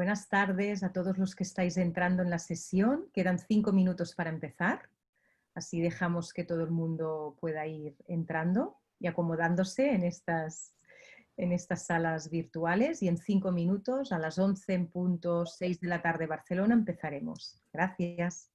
Buenas tardes a todos los que estáis entrando en la sesión. Quedan 5 minutos para empezar. Así dejamos que todo el mundo pueda ir entrando y acomodándose en estas salas virtuales. Y en 5 minutos, a las 11 en punto 6 de la tarde Barcelona, empezaremos. Gracias.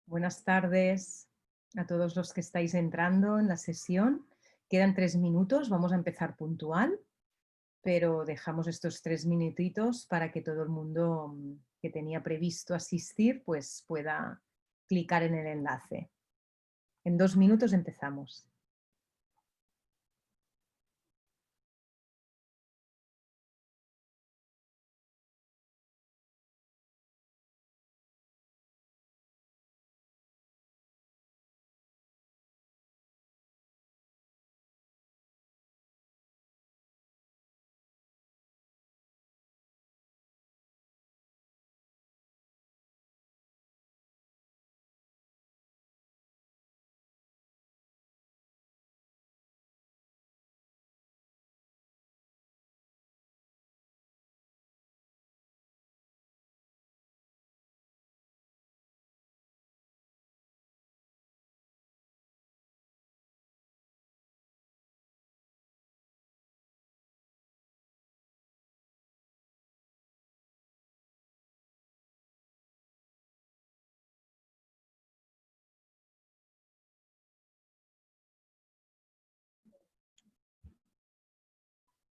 Buenas tardes a todos los que estáis entrando en la sesión. Quedan 3 minutos, vamos a empezar puntual, pero dejamos estos 3 minutitos para que todo el mundo que tenía previsto asistir pues pueda clicar en el enlace. En 2 minutos empezamos.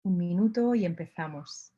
Un minuto y empezamos.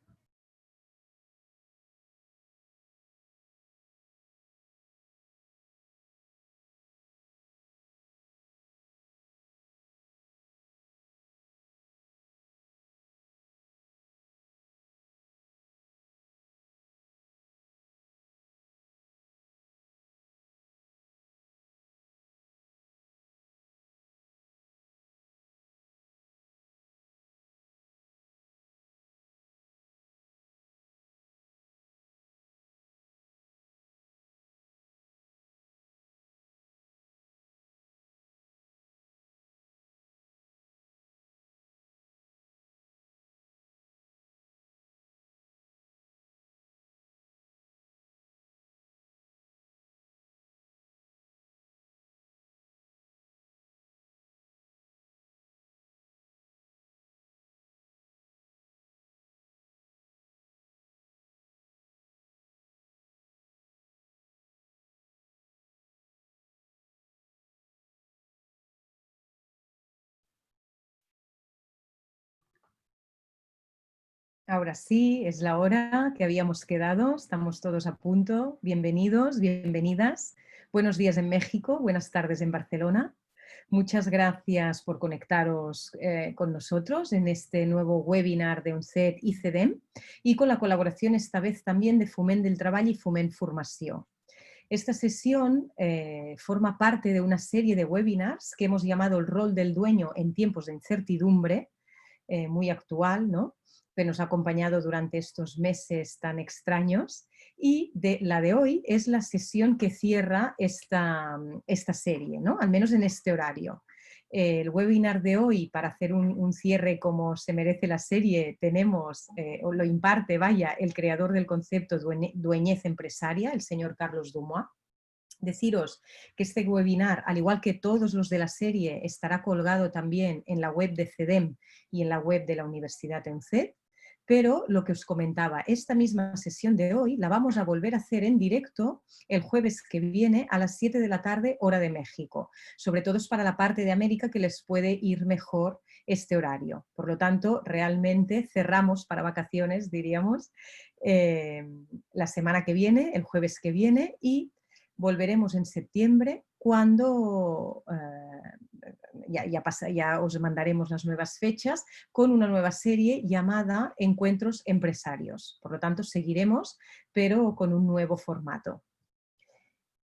Ahora sí, es la hora que habíamos quedado, estamos todos a punto. Bienvenidos, bienvenidas. Buenos días en México, buenas tardes en Barcelona. Muchas gracias por conectaros con nosotros en este nuevo webinar de UNCED y CEDEM y con la colaboración esta vez también de Foment del Treball y Foment Formació. Esta sesión forma parte de una serie de webinars que hemos llamado El rol del dueño en tiempos de incertidumbre, muy actual, ¿no?, que nos ha acompañado durante estos meses tan extraños, y la de hoy es la sesión que cierra esta serie, ¿no?, al menos en este horario. El webinar de hoy, para hacer un cierre como se merece la serie, tenemos, o lo imparte, vaya, el creador del concepto dueñez empresaria, el señor Carlos Dumois. Deciros que este webinar, al igual que todos los de la serie, estará colgado también en la web de CEDEM y en la web de la Universidad EUNCED, pero lo que os comentaba, esta misma sesión de hoy la vamos a volver a hacer en directo el jueves que viene a las 7 de la tarde, hora de México. Sobre todo es para la parte de América que les puede ir mejor este horario. Por lo tanto, realmente cerramos para vacaciones, diríamos, la semana que viene, el jueves que viene, y volveremos en septiembre cuando ya os mandaremos las nuevas fechas con una nueva serie llamada Encuentros Empresarios. Por lo tanto, seguiremos, pero con un nuevo formato.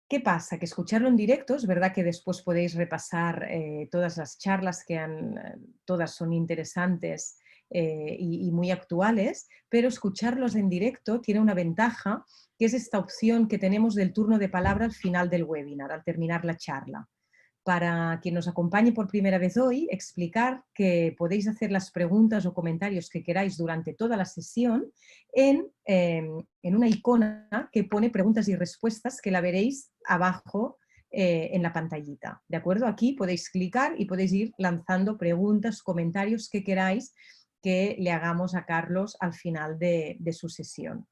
¿Qué pasa? Que escucharlo en directo, es verdad que después podéis repasar todas las charlas que todas son interesantes y muy actuales, pero escucharlos en directo tiene una ventaja, que es esta opción que tenemos del turno de palabra al final del webinar, al terminar la charla. Para quien nos acompañe por primera vez hoy, explicar que podéis hacer las preguntas o comentarios que queráis durante toda la sesión en una icona que pone preguntas y respuestas, que la veréis abajo en la pantallita. ¿De acuerdo? Aquí podéis clicar y podéis ir lanzando preguntas, comentarios que queráis que le hagamos a Carlos al final de su sesión.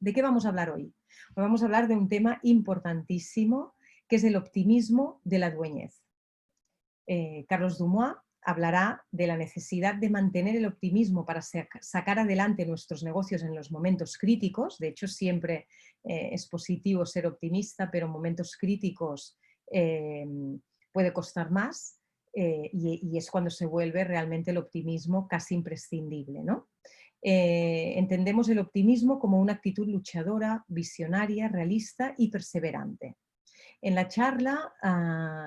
¿De qué vamos a hablar hoy? Hoy vamos a hablar de un tema importantísimo, que es el optimismo de la dueñez. Carlos Dumois hablará de la necesidad de mantener el optimismo para sacar adelante nuestros negocios en los momentos críticos. De hecho, siempre es positivo ser optimista, pero en momentos críticos puede costar más y es cuando se vuelve realmente el optimismo casi imprescindible, ¿no? Entendemos el optimismo como una actitud luchadora, visionaria, realista y perseverante. En la charla,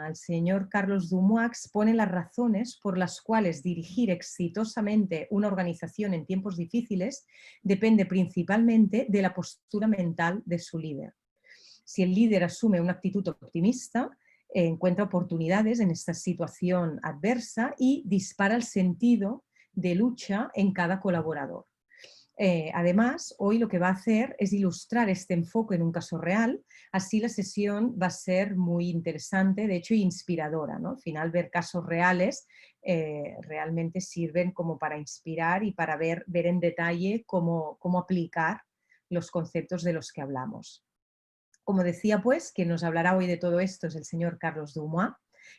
el señor Carlos Dumois expone las razones por las cuales dirigir exitosamente una organización en tiempos difíciles depende principalmente de la postura mental de su líder. Si el líder asume una actitud optimista, encuentra oportunidades en esta situación adversa y dispara el sentido de lucha en cada colaborador. Además, hoy lo que va a hacer es ilustrar este enfoque en un caso real, así la sesión va a ser muy interesante, de hecho inspiradora, ¿no? Al final, ver casos reales realmente sirven como para inspirar y para ver en detalle cómo aplicar los conceptos de los que hablamos. Como decía, pues, quien nos hablará hoy de todo esto es el señor Carlos Dumois.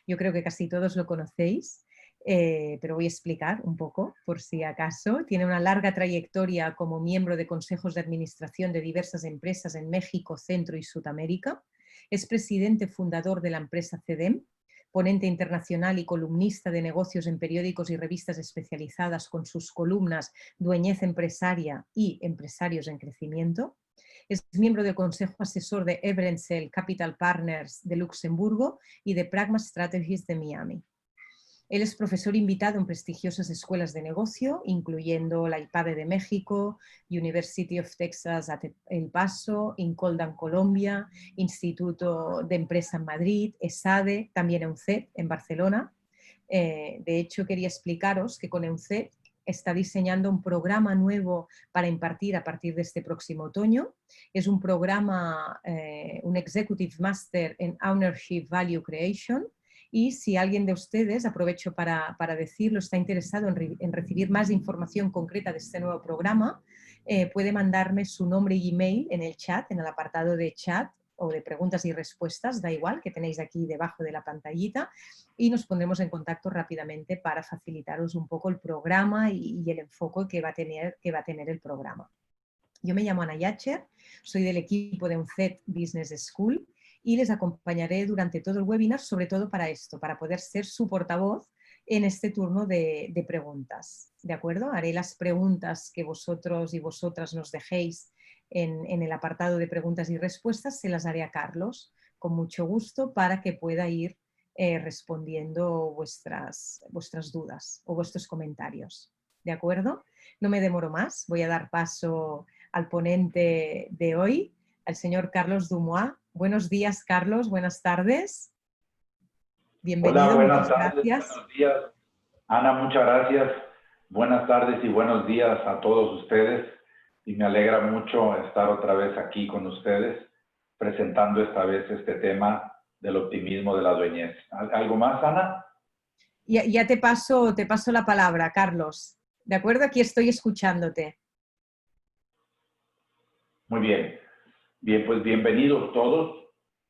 Yo creo que casi todos lo conocéis, pero voy a explicar un poco, por si acaso. Tiene una larga trayectoria como miembro de consejos de administración de diversas empresas en México, Centro y Sudamérica. Es presidente fundador de la empresa CEDEM, ponente internacional y columnista de negocios en periódicos y revistas especializadas con sus columnas Dueñez Empresaria y Empresarios en Crecimiento. Es miembro del Consejo Asesor de Eberendsel Capital Partners de Luxemburgo y de Pragma Strategies de Miami. Él es profesor invitado en prestigiosas escuelas de negocio, incluyendo la IPADE de México, University of Texas at El Paso, Incoldan, Colombia, Instituto de Empresa en Madrid, ESADE, también EUNCED en Barcelona. De hecho, quería explicaros que con EUNCED está diseñando un programa nuevo para impartir a partir de este próximo otoño. Es un programa, un Executive Master en Ownership Value Creation, y si alguien de ustedes, aprovecho para decirlo, está interesado en recibir más información concreta de este nuevo programa, puede mandarme su nombre y email en el chat, en el apartado de chat o de preguntas y respuestas, da igual, que tenéis aquí debajo de la pantallita, y nos pondremos en contacto rápidamente para facilitaros un poco el programa y el enfoque que va a tener el programa. Yo me llamo Ana Yacher, soy del equipo de EUNCED Business School y les acompañaré durante todo el webinar, sobre todo para esto, para poder ser su portavoz en este turno de preguntas. ¿De acuerdo? Haré las preguntas que vosotros y vosotras nos dejéis en el apartado de preguntas y respuestas, se las haré a Carlos con mucho gusto para que pueda ir respondiendo vuestras dudas o vuestros comentarios. ¿De acuerdo? No me demoro más, voy a dar paso al ponente de hoy, al señor Carlos Dumois. Buenos días, Carlos, buenas tardes. Hola, Bienvenido, buenas muchas tardes, gracias. buenos días. Ana, muchas gracias. Buenas tardes y buenos días a todos ustedes. Y me alegra mucho estar otra vez aquí con ustedes, presentando esta vez este tema del optimismo de la dueñez. ¿Algo más, Ana? Ya te paso la palabra, Carlos. ¿De acuerdo? Aquí estoy escuchándote. Muy bien. Bien, pues bienvenidos todos.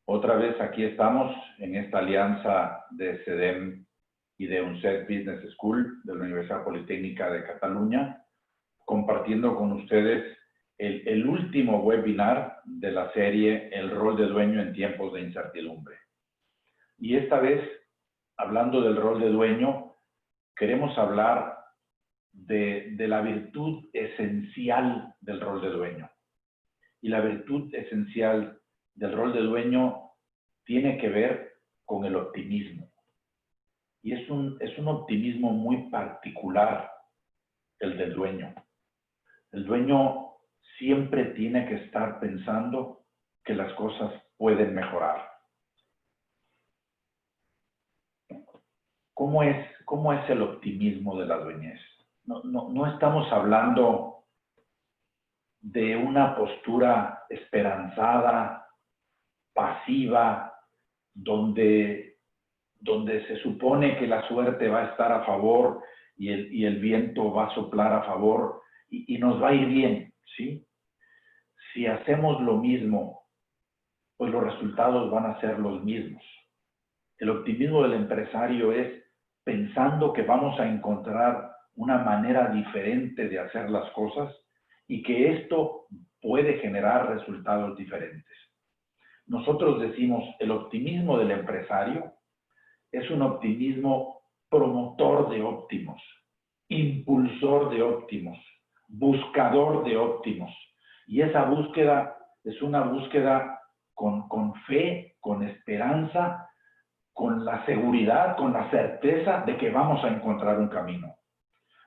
Otra vez aquí estamos en esta alianza de CEDEM y de UNCED Business School de la Universidad Politécnica de Cataluña, compartiendo con ustedes el último webinar de la serie El rol de dueño en tiempos de incertidumbre. Y esta vez, hablando del rol de dueño, queremos hablar de la virtud esencial del rol de dueño. Y la virtud esencial del rol de dueño tiene que ver con el optimismo. Y es un optimismo muy particular, el del dueño. El dueño siempre tiene que estar pensando que las cosas pueden mejorar. ¿Cómo es el optimismo de la dueñez? No estamos hablando de una postura esperanzada, pasiva, donde se supone que la suerte va a estar a favor y el viento va a soplar a favor y nos va a ir bien, ¿sí? Si hacemos lo mismo, pues los resultados van a ser los mismos. El optimismo del empresario es pensando que vamos a encontrar una manera diferente de hacer las cosas y que esto puede generar resultados diferentes. Nosotros decimos, el optimismo del empresario es un optimismo promotor de óptimos, impulsor de óptimos, buscador de óptimos. Y esa búsqueda es una búsqueda con fe, con esperanza, con la seguridad, con la certeza de que vamos a encontrar un camino.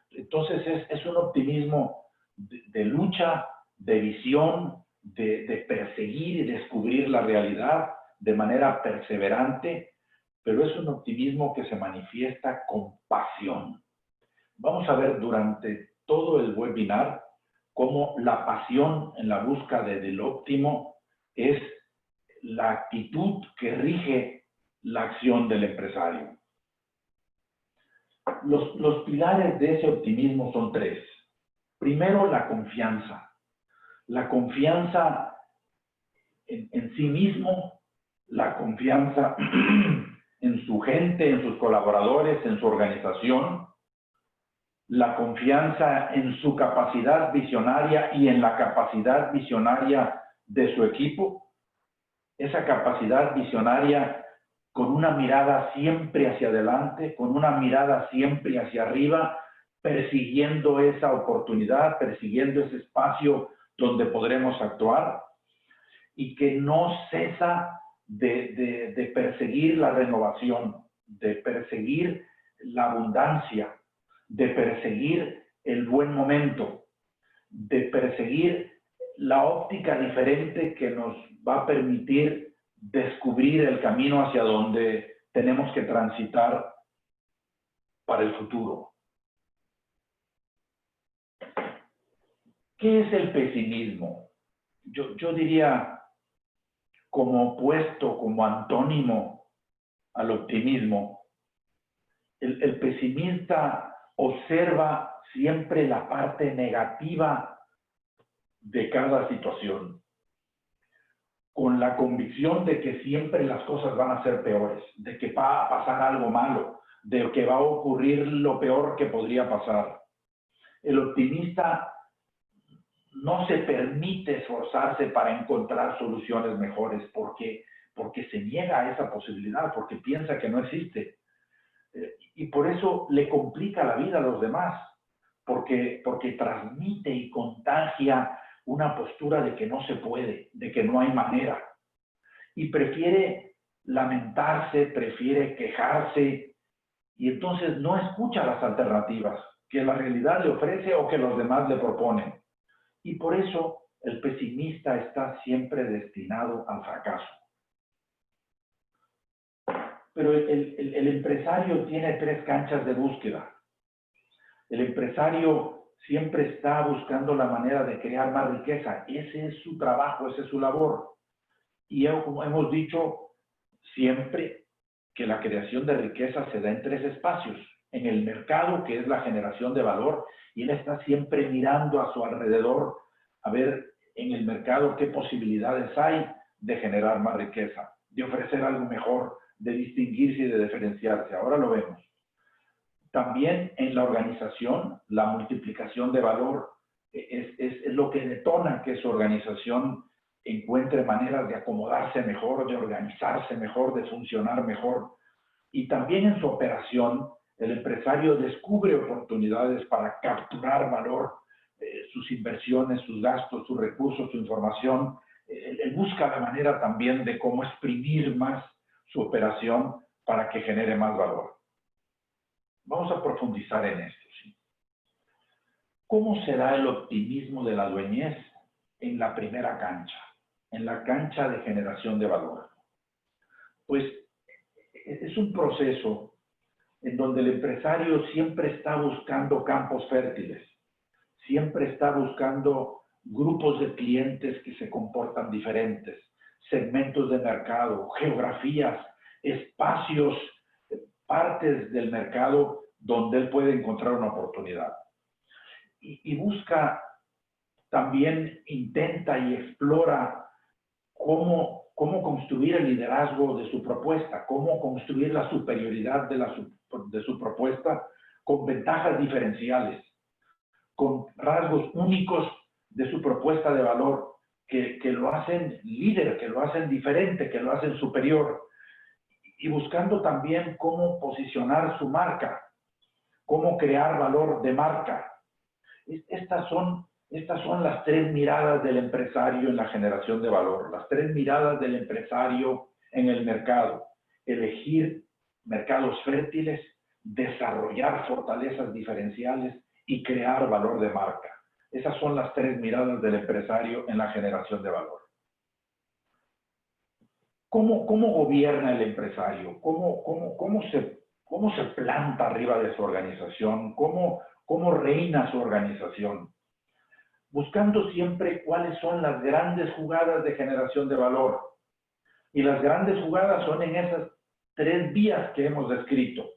Entonces es un optimismo de lucha, de visión, de perseguir y descubrir la realidad de manera perseverante, pero es un optimismo que se manifiesta con pasión. Vamos a ver durante todo el webinar cómo la pasión en la búsqueda del óptimo es la actitud que rige la acción del empresario. Los pilares de ese optimismo son tres. Primero, la confianza. La confianza en sí mismo, la confianza en su gente, en sus colaboradores, en su organización, la confianza en su capacidad visionaria y en la capacidad visionaria de su equipo, esa capacidad visionaria con una mirada siempre hacia adelante, con una mirada siempre hacia arriba, persiguiendo esa oportunidad, persiguiendo ese espacio donde podremos actuar y que no cesa de perseguir la renovación, de perseguir la abundancia, de perseguir el buen momento, de perseguir la óptica diferente que nos va a permitir descubrir el camino hacia donde tenemos que transitar para el futuro. ¿Qué es el pesimismo? Yo diría, como opuesto, como antónimo al optimismo, el pesimista observa siempre la parte negativa de cada situación, con la convicción de que siempre las cosas van a ser peores, de que va a pasar algo malo, de que va a ocurrir lo peor que podría pasar. El optimista no se permite esforzarse para encontrar soluciones mejores porque se niega a esa posibilidad, porque piensa que no existe. Y por eso le complica la vida a los demás, porque transmite y contagia una postura de que no se puede, de que no hay manera. Y prefiere lamentarse, prefiere quejarse, y entonces no escucha las alternativas que la realidad le ofrece o que los demás le proponen. Y por eso el pesimista está siempre destinado al fracaso. pero el empresario tiene 3 canchas de búsqueda. El empresario siempre está buscando la manera de crear más riqueza. Ese es su trabajo, esa es su labor. Y como hemos dicho siempre, que la creación de riqueza se da en 3 espacios. En el mercado, que es la generación de valor, y él está siempre mirando a su alrededor a ver en el mercado qué posibilidades hay de generar más riqueza, de ofrecer algo mejor, de distinguirse y de diferenciarse. Ahora lo vemos. También en la organización, la multiplicación de valor es lo que detona que su organización encuentre maneras de acomodarse mejor, de organizarse mejor, de funcionar mejor. Y también en su operación, el empresario descubre oportunidades para capturar valor, sus inversiones, sus gastos, sus recursos, su información. Él busca la manera también de cómo exprimir más su operación para que genere más valor. Vamos a profundizar en esto, ¿sí? ¿Cómo se da el optimismo de la dueñez en la primera cancha, en la cancha de generación de valor? Pues es un proceso en donde el empresario siempre está buscando campos fértiles, siempre está buscando grupos de clientes que se comportan diferentes, segmentos de mercado, geografías, espacios, partes del mercado donde él puede encontrar una oportunidad. Y busca, también intenta y explora cómo construir el liderazgo de su propuesta, cómo construir la superioridad de su propuesta con ventajas diferenciales, con rasgos únicos de su propuesta de valor que lo hacen líder, que lo hacen diferente, que lo hacen superior, y buscando también cómo posicionar su marca, cómo crear valor de marca. Estas son las 3 miradas del empresario en la generación de valor, las 3 miradas del empresario en el mercado. Elegir mercados fértiles, desarrollar fortalezas diferenciales y crear valor de marca. Esas son las 3 miradas del empresario en la generación de valor. ¿Cómo gobierna el empresario? ¿Cómo se planta arriba de su organización? ¿Cómo reina su organización? Buscando siempre cuáles son las grandes jugadas de generación de valor. Y las grandes jugadas son en esas 3 vías que hemos descrito.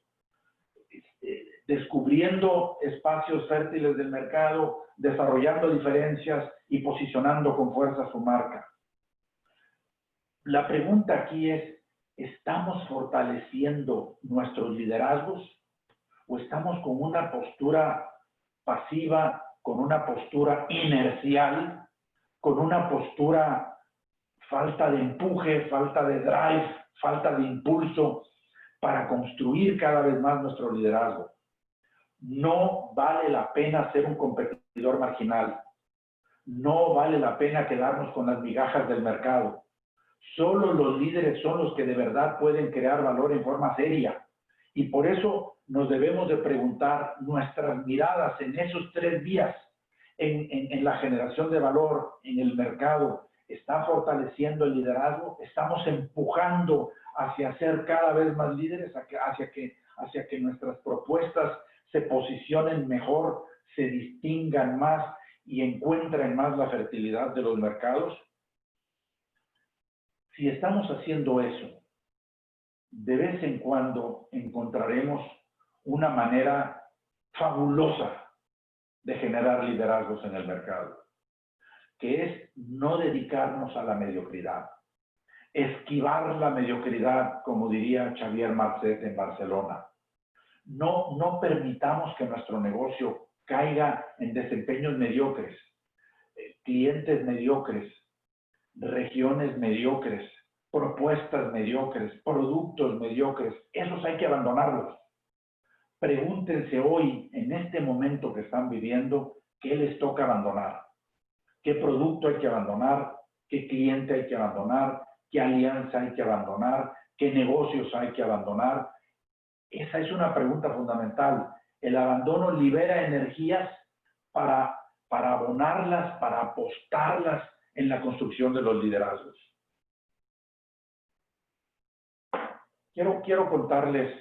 Descubriendo espacios fértiles del mercado, desarrollando diferencias y posicionando con fuerza su marca. La pregunta aquí es, ¿estamos fortaleciendo nuestros liderazgos o estamos con una postura pasiva, con una postura inercial, con una postura falta de empuje, falta de drive, falta de impulso para construir cada vez más nuestro liderazgo? No vale la pena ser un competidor marginal. No vale la pena quedarnos con las migajas del mercado. Solo los líderes son los que de verdad pueden crear valor en forma seria. Y por eso nos debemos de preguntar nuestras miradas en esos 3 vías, en la generación de valor, en el mercado. ¿Está fortaleciendo el liderazgo? ¿Estamos empujando hacia ser cada vez más líderes, hacia que nuestras propuestas se posicionen mejor, se distingan más y encuentren más la fertilidad de los mercados? Si estamos haciendo eso, de vez en cuando encontraremos una manera fabulosa de generar liderazgos en el mercado, que es no dedicarnos a la mediocridad, esquivar la mediocridad, como diría Xavier Marcet en Barcelona. No permitamos que nuestro negocio caiga en desempeños mediocres, clientes mediocres, regiones mediocres, propuestas mediocres, productos mediocres. Esos hay que abandonarlos. Pregúntense hoy, en este momento que están viviendo, ¿qué les toca abandonar? ¿Qué producto hay que abandonar? ¿Qué cliente hay que abandonar? ¿Qué alianza hay que abandonar? ¿Qué negocios hay que abandonar? Esa es una pregunta fundamental. El abandono libera energías para abonarlas, para apostarlas en la construcción de los liderazgos. Quiero contarles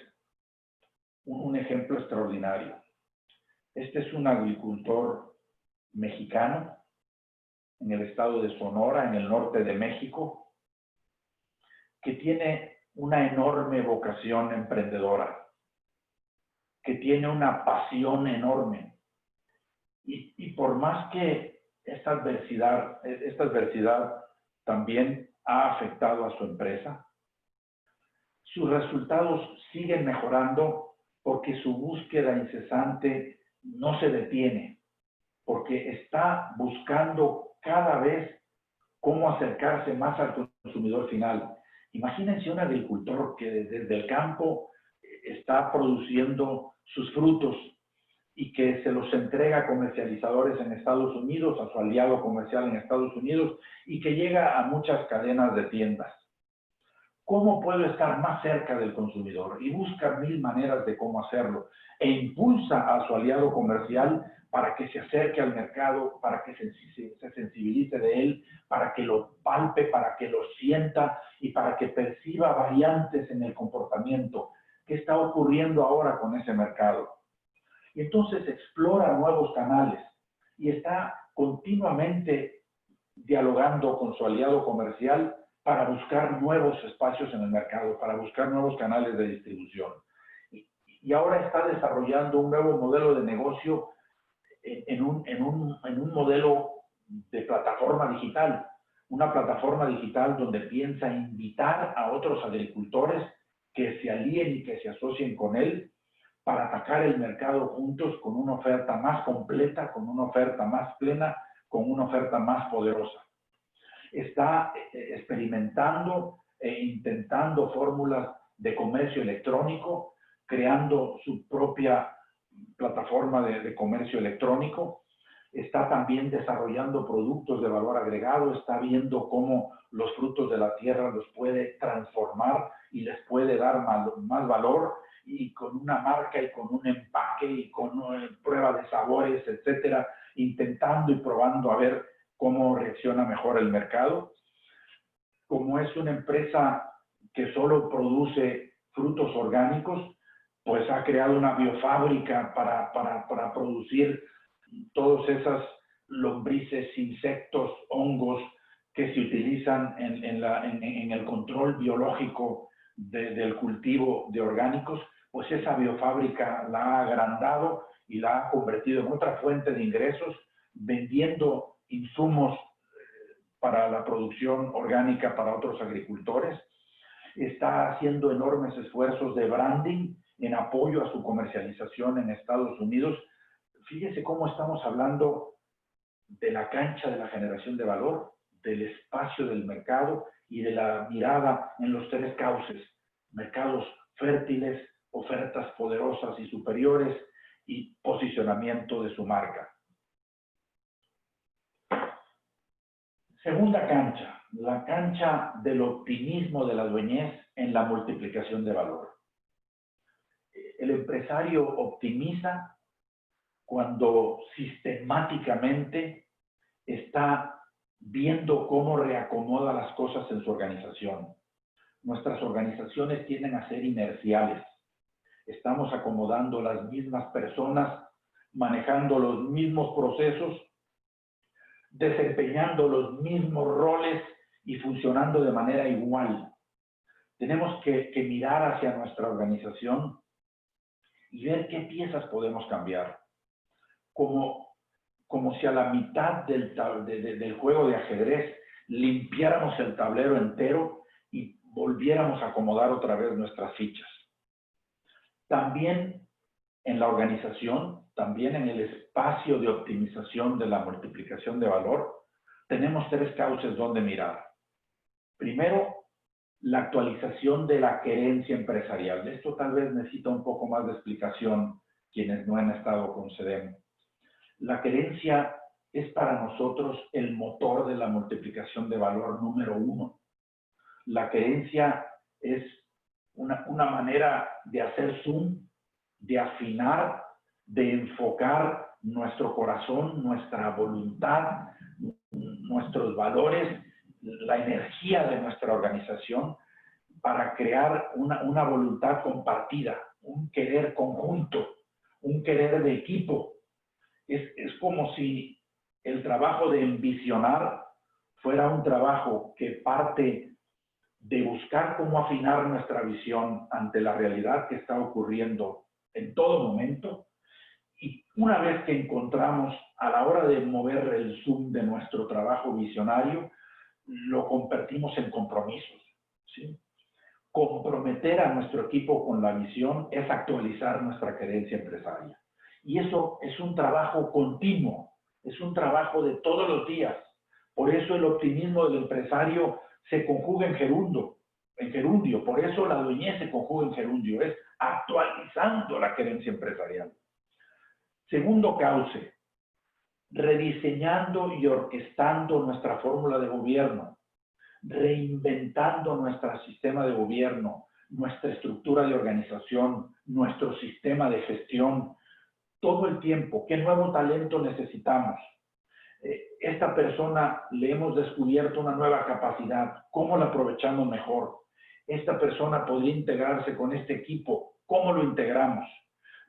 un ejemplo extraordinario. Este es un agricultor mexicano en el estado de Sonora, en el norte de México, que tiene una enorme vocación emprendedora, que tiene una pasión enorme. Y por más que esta adversidad también ha afectado a su empresa, sus resultados siguen mejorando porque su búsqueda incesante no se detiene, porque está buscando cada vez cómo acercarse más al consumidor final. Imagínense un agricultor que desde el campo está produciendo sus frutos y que se los entrega a comercializadores en Estados Unidos, a su aliado comercial en Estados Unidos, y que llega a muchas cadenas de tiendas. ¿Cómo puedo estar más cerca del consumidor? Y busca mil maneras de cómo hacerlo. E impulsa a su aliado comercial para que se acerque al mercado, para que se sensibilice de él, para que lo palpe, para que lo sienta y para que perciba variantes en el comportamiento. ¿Qué está ocurriendo ahora con ese mercado? Y entonces explora nuevos canales y está continuamente dialogando con su aliado comercial para buscar nuevos espacios en el mercado, para buscar nuevos canales de distribución. Y ahora está desarrollando un nuevo modelo de negocio en un modelo de plataforma digital, una plataforma digital donde piensa invitar a otros agricultores que se alíen y que se asocien con él para atacar el mercado juntos con una oferta más completa, con una oferta más plena, con una oferta más poderosa. Está experimentando e intentando fórmulas de comercio electrónico, creando su propia plataforma de comercio electrónico. Está también desarrollando productos de valor agregado, está viendo cómo los frutos de la tierra los puede transformar y les puede dar más valor, y con una marca y con un empaque y con prueba de sabores, etcétera, intentando y probando a ver cómo reacciona mejor el mercado. Como es una empresa que solo produce frutos orgánicos, pues ha creado una biofábrica para producir todas esas lombrices, insectos, hongos que se utilizan en el control biológico del cultivo de orgánicos. Pues esa biofábrica la ha agrandado y la ha convertido en otra fuente de ingresos, vendiendo insumos para la producción orgánica para otros agricultores. Está haciendo enormes esfuerzos de branding en apoyo a su comercialización en Estados Unidos. Fíjese cómo estamos hablando de la cancha de la generación de valor, del espacio del mercado y de la mirada en los tres cauces: mercados fértiles, ofertas poderosas y superiores, y posicionamiento de su marca. Segunda cancha, la cancha del optimismo de la dueñez en la multiplicación de valor. El empresario optimiza cuando sistemáticamente está viendo cómo reacomoda las cosas en su organización. Nuestras organizaciones tienden a ser inerciales. Estamos acomodando las mismas personas, manejando los mismos procesos, desempeñando los mismos roles y funcionando de manera igual. Tenemos que mirar hacia nuestra organización y ver qué piezas podemos cambiar. Como si a la mitad del juego de ajedrez limpiáramos el tablero entero y volviéramos a acomodar otra vez nuestras fichas. También en la organización, también en el espacio de optimización de la multiplicación de valor, tenemos tres cauces donde mirar. Primero, la actualización de la querencia empresarial. Esto tal vez necesita un poco más de explicación quienes no han estado con CEDEM. La querencia es para nosotros el motor de la multiplicación de valor número uno. La querencia es una manera de hacer zoom, de afinar, de enfocar nuestro corazón, nuestra voluntad, nuestros valores, la energía de nuestra organización para crear una voluntad compartida, un querer conjunto, un querer de equipo. Es como si el trabajo de envisionar fuera un trabajo que parte de buscar cómo afinar nuestra visión ante la realidad que está ocurriendo en todo momento. Y una vez que encontramos a la hora de mover el zoom de nuestro trabajo visionario, lo convertimos en compromisos, ¿sí? Comprometer a nuestro equipo con la visión es actualizar nuestra querencia empresaria. Y eso es un trabajo continuo, es un trabajo de todos los días. Por eso el optimismo del empresario se conjuga en gerundio. Por eso la dueñez se conjuga en gerundio, es actualizando la querencia empresarial. Segundo cauce, rediseñando y orquestando nuestra fórmula de gobierno, reinventando nuestro sistema de gobierno, nuestra estructura de organización, nuestro sistema de gestión, todo el tiempo. ¿Qué nuevo talento necesitamos? Esta persona le hemos descubierto una nueva capacidad, ¿cómo la aprovechamos mejor? Esta persona podría integrarse con este equipo, ¿cómo lo integramos?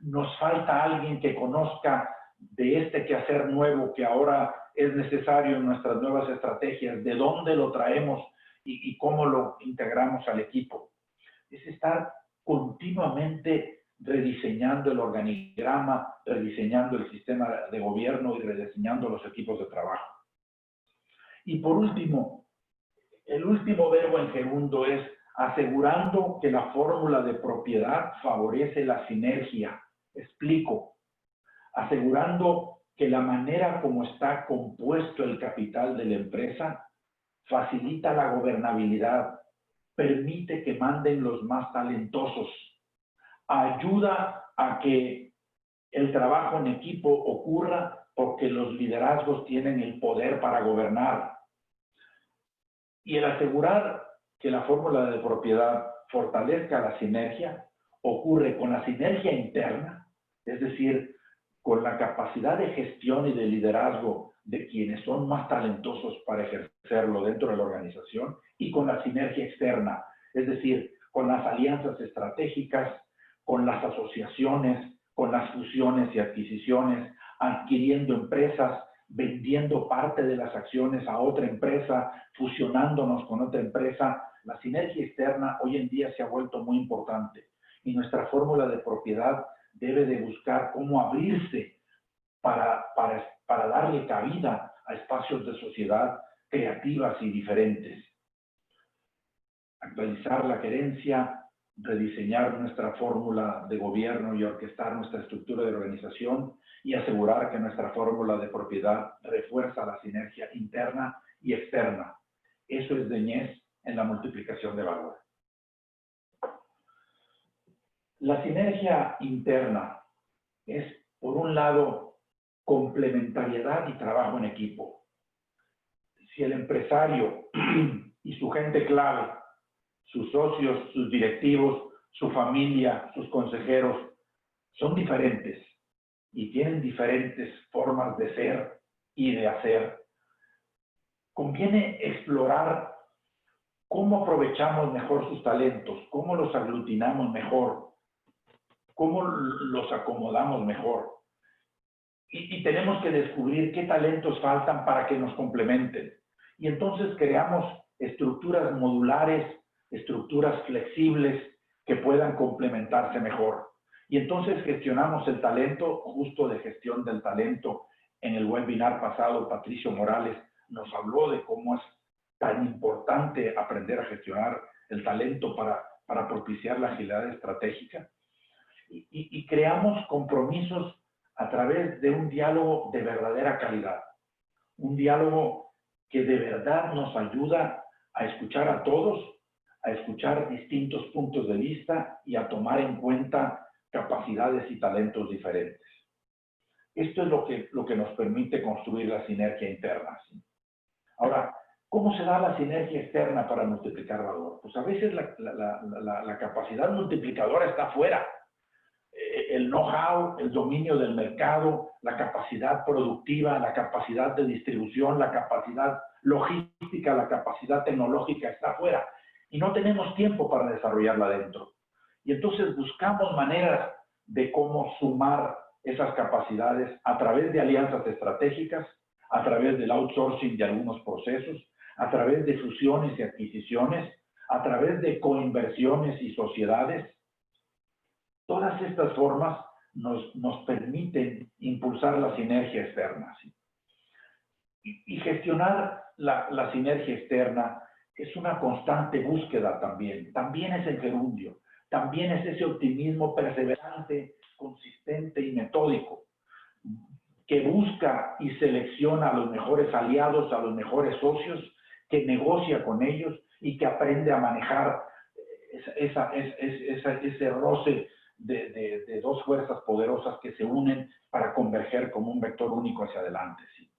Nos falta alguien que conozca de este quehacer nuevo que ahora es necesario en nuestras nuevas estrategias, de dónde lo traemos y cómo lo integramos al equipo. Es estar continuamente rediseñando el organigrama, rediseñando el sistema de gobierno y rediseñando los equipos de trabajo. Y por último, el último verbo en gerundo es asegurando que la fórmula de propiedad favorece la sinergia. Explico. Asegurando que la manera como está compuesto el capital de la empresa facilita la gobernabilidad, permite que manden los más talentosos, ayuda a que el trabajo en equipo ocurra porque los liderazgos tienen el poder para gobernar. Y el asegurar que la fórmula de propiedad fortalezca la sinergia ocurre con la sinergia interna, es decir, con la capacidad de gestión y de liderazgo de quienes son más talentosos para ejercerlo dentro de la organización, y con la sinergia externa, es decir, con las alianzas estratégicas, con las asociaciones, con las fusiones y adquisiciones, adquiriendo empresas, vendiendo parte de las acciones a otra empresa, fusionándonos con otra empresa. La sinergia externa hoy en día se ha vuelto muy importante y nuestra fórmula de propiedad debe de buscar cómo abrirse para darle cabida a espacios de sociedad creativas y diferentes. Actualizar la querencia, rediseñar nuestra fórmula de gobierno y orquestar nuestra estructura de organización y asegurar que nuestra fórmula de propiedad refuerza la sinergia interna y externa. Eso es Deñez en la multiplicación de valor. La sinergia interna es, por un lado, complementariedad y trabajo en equipo. Si el empresario y su gente clave, sus socios, sus directivos, su familia, sus consejeros, son diferentes y tienen diferentes formas de ser y de hacer, conviene explorar cómo aprovechamos mejor sus talentos, cómo los aglutinamos mejor, cómo los acomodamos mejor. Y tenemos que descubrir qué talentos faltan para que nos complementen. Y entonces creamos estructuras modulares, estructuras flexibles que puedan complementarse mejor. Y entonces gestionamos el talento, justo de gestión del talento. En el webinar pasado, Patricio Morales nos habló de cómo es tan importante aprender a gestionar el talento para propiciar la agilidad estratégica. Y creamos compromisos a través de un diálogo de verdadera calidad. Un diálogo que de verdad nos ayuda a escuchar a todos, a escuchar distintos puntos de vista y a tomar en cuenta capacidades y talentos diferentes. Esto es lo que nos permite construir la sinergia interna, ¿sí? Ahora, ¿cómo se da la sinergia externa para multiplicar valor? Pues a veces la capacidad multiplicadora está afuera. El know-how, el dominio del mercado, la capacidad productiva, la capacidad de distribución, la capacidad logística, la capacidad tecnológica está afuera. y no tenemos tiempo para desarrollarla dentro. Y entonces buscamos maneras de cómo sumar esas capacidades a través de alianzas estratégicas, a través del outsourcing de algunos procesos, a través de fusiones y adquisiciones, a través de coinversiones y sociedades. Todas estas formas nos permiten impulsar la sinergia externa. ¿Sí? Y gestionar la sinergia externa es una constante búsqueda también. También es el gerundio. También es ese optimismo perseverante, consistente y metódico, que busca y selecciona a los mejores aliados, a los mejores socios, que negocia con ellos y que aprende a manejar ese roce de dos fuerzas poderosas que se unen para converger como un vector único hacia adelante. ¿Sí?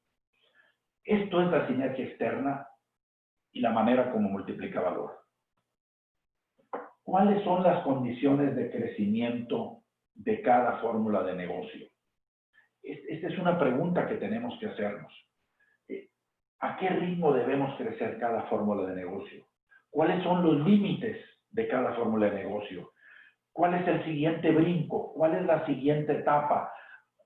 Esto es la sinergia externa y la manera como multiplica valor. ¿Cuáles son las condiciones de crecimiento de cada fórmula de negocio? Esta es una pregunta que tenemos que hacernos. ¿A qué ritmo debemos crecer cada fórmula de negocio? ¿Cuáles son los límites de cada fórmula de negocio? ¿Cuál es el siguiente brinco? ¿Cuál es la siguiente etapa?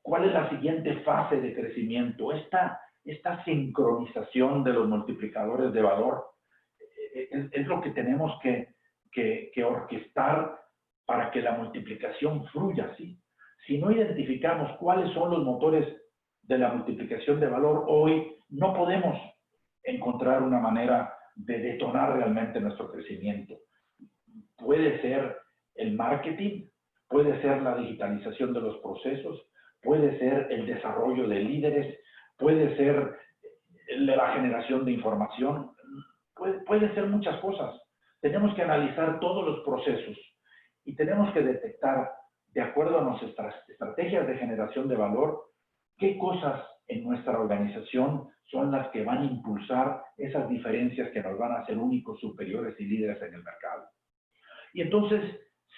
¿Cuál es la siguiente fase de crecimiento? Esta sincronización de los multiplicadores de valor es lo que tenemos que orquestar para que la multiplicación fluya, ¿sí? Si no identificamos cuáles son los motores de la multiplicación de valor, hoy no podemos encontrar una manera de detonar realmente nuestro crecimiento. Puede ser el marketing, puede ser la digitalización de los procesos, puede ser el desarrollo de líderes, puede ser la generación de información, puede ser muchas cosas. Tenemos que analizar todos los procesos y tenemos que detectar, de acuerdo a nuestras estrategias de generación de valor, qué cosas en nuestra organización son las que van a impulsar esas diferencias que nos van a hacer únicos, superiores y líderes en el mercado. Y entonces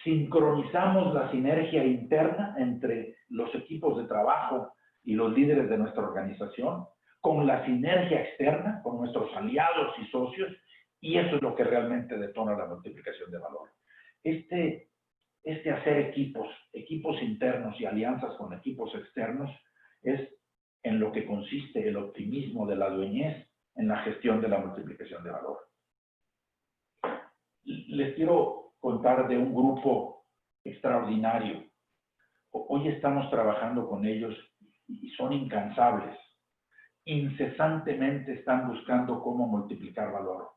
sincronizamos la sinergia interna entre los equipos de trabajo y los líderes de nuestra organización con la sinergia externa, con nuestros aliados y socios, y eso es lo que realmente detona la multiplicación de valor. Este hacer equipos internos y alianzas con equipos externos, es en lo que consiste el optimismo de la dueñez en la gestión de la multiplicación de valor. Les quiero contar de un grupo extraordinario. Hoy estamos trabajando con ellos y son incansables. Incesantemente están buscando cómo multiplicar valor.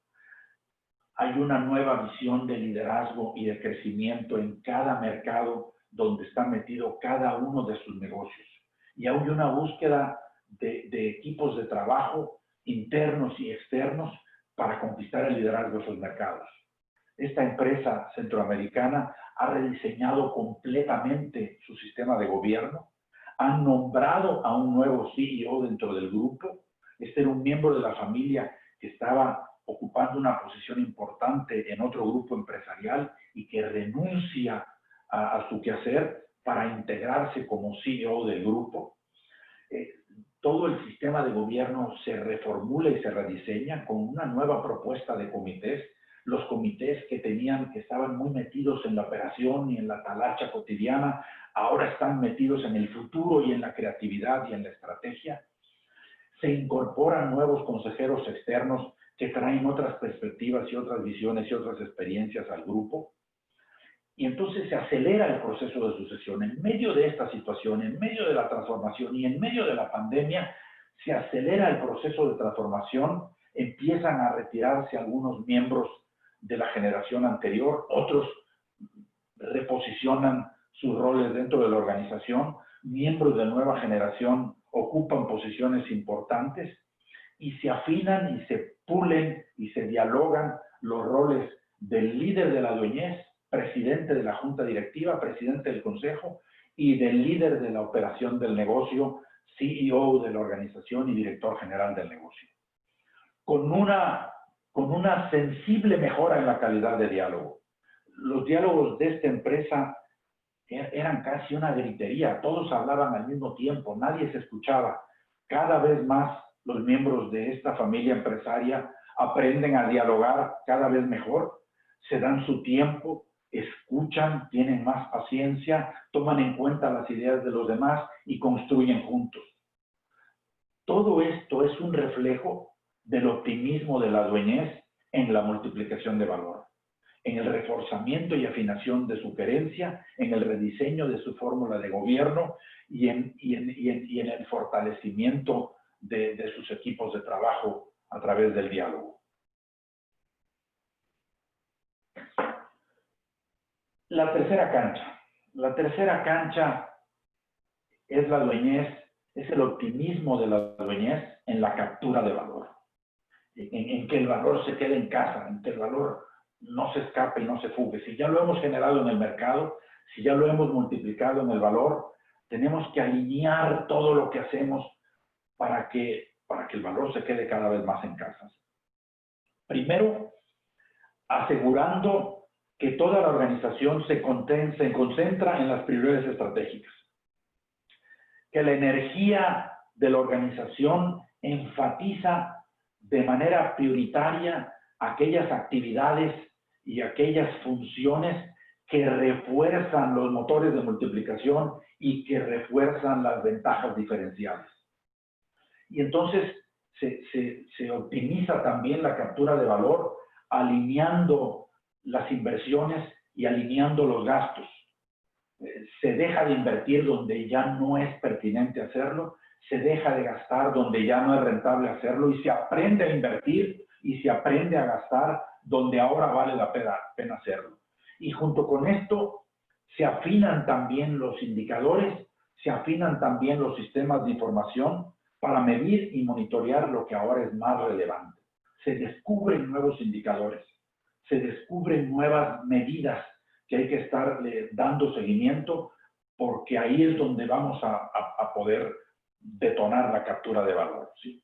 Hay una nueva visión de liderazgo y de crecimiento en cada mercado donde está metido cada uno de sus negocios. Y hay una búsqueda de equipos de trabajo internos y externos para conquistar el liderazgo de sus mercados. Esta empresa centroamericana ha rediseñado completamente su sistema de gobierno, han nombrado a un nuevo CEO dentro del grupo. Este era un miembro de la familia que estaba ocupando una posición importante en otro grupo empresarial y que renuncia a su quehacer para integrarse como CEO del grupo. Todo el sistema de gobierno se reformula y se rediseña con una nueva propuesta de comités. Los comités que estaban muy metidos en la operación y en la talacha cotidiana, ahora están metidos en el futuro y en la creatividad y en la estrategia. Se incorporan nuevos consejeros externos que traen otras perspectivas y otras visiones y otras experiencias al grupo. Y entonces se acelera el proceso de sucesión. En medio de esta situación, en medio de la transformación y en medio de la pandemia, se acelera el proceso de transformación, empiezan a retirarse algunos miembros de la generación anterior, otros reposicionan sus roles dentro de la organización, miembros de nueva generación ocupan posiciones importantes y se afinan y se pulen y se dialogan los roles del líder de la dueñez, presidente de la junta directiva, presidente del consejo, y del líder de la operación del negocio, CEO de la organización y director general del negocio. Con una sensible mejora en la calidad de diálogo. Los diálogos de esta empresa eran casi una gritería, todos hablaban al mismo tiempo, nadie se escuchaba. Cada vez más los miembros de esta familia empresaria aprenden a dialogar cada vez mejor, se dan su tiempo, escuchan, tienen más paciencia, toman en cuenta las ideas de los demás y construyen juntos. Todo esto es un reflejo del optimismo de la dueñez en la multiplicación de valor, en el reforzamiento y afinación de su gerencia, en el rediseño de su fórmula de gobierno y en el fortalecimiento de sus equipos de trabajo a través del diálogo. La tercera cancha. La tercera cancha es la dueñez, es el optimismo de la dueñez en la captura de valor. En que el valor se quede en casa, en que el valor no se escape y no se fugue. Si ya lo hemos generado en el mercado, si ya lo hemos multiplicado en el valor, tenemos que alinear todo lo que hacemos para que el valor se quede cada vez más en casas. Primero, asegurando que toda la organización se concentra en las prioridades estratégicas. Que la energía de la organización enfatiza de manera prioritaria aquellas actividades y aquellas funciones que refuerzan los motores de multiplicación y que refuerzan las ventajas diferenciales. Y entonces se optimiza también la captura de valor alineando las inversiones y alineando los gastos. Se deja de invertir donde ya no es pertinente hacerlo, se deja de gastar donde ya no es rentable hacerlo y se aprende a invertir y se aprende a gastar donde ahora vale la pena hacerlo. Y junto con esto se afinan también los indicadores, se afinan también los sistemas de información para medir y monitorear lo que ahora es más relevante. Se descubren nuevos indicadores, se descubren nuevas medidas que hay que estar dando seguimiento, porque ahí es donde vamos a poder detonar la captura de valor, ¿sí?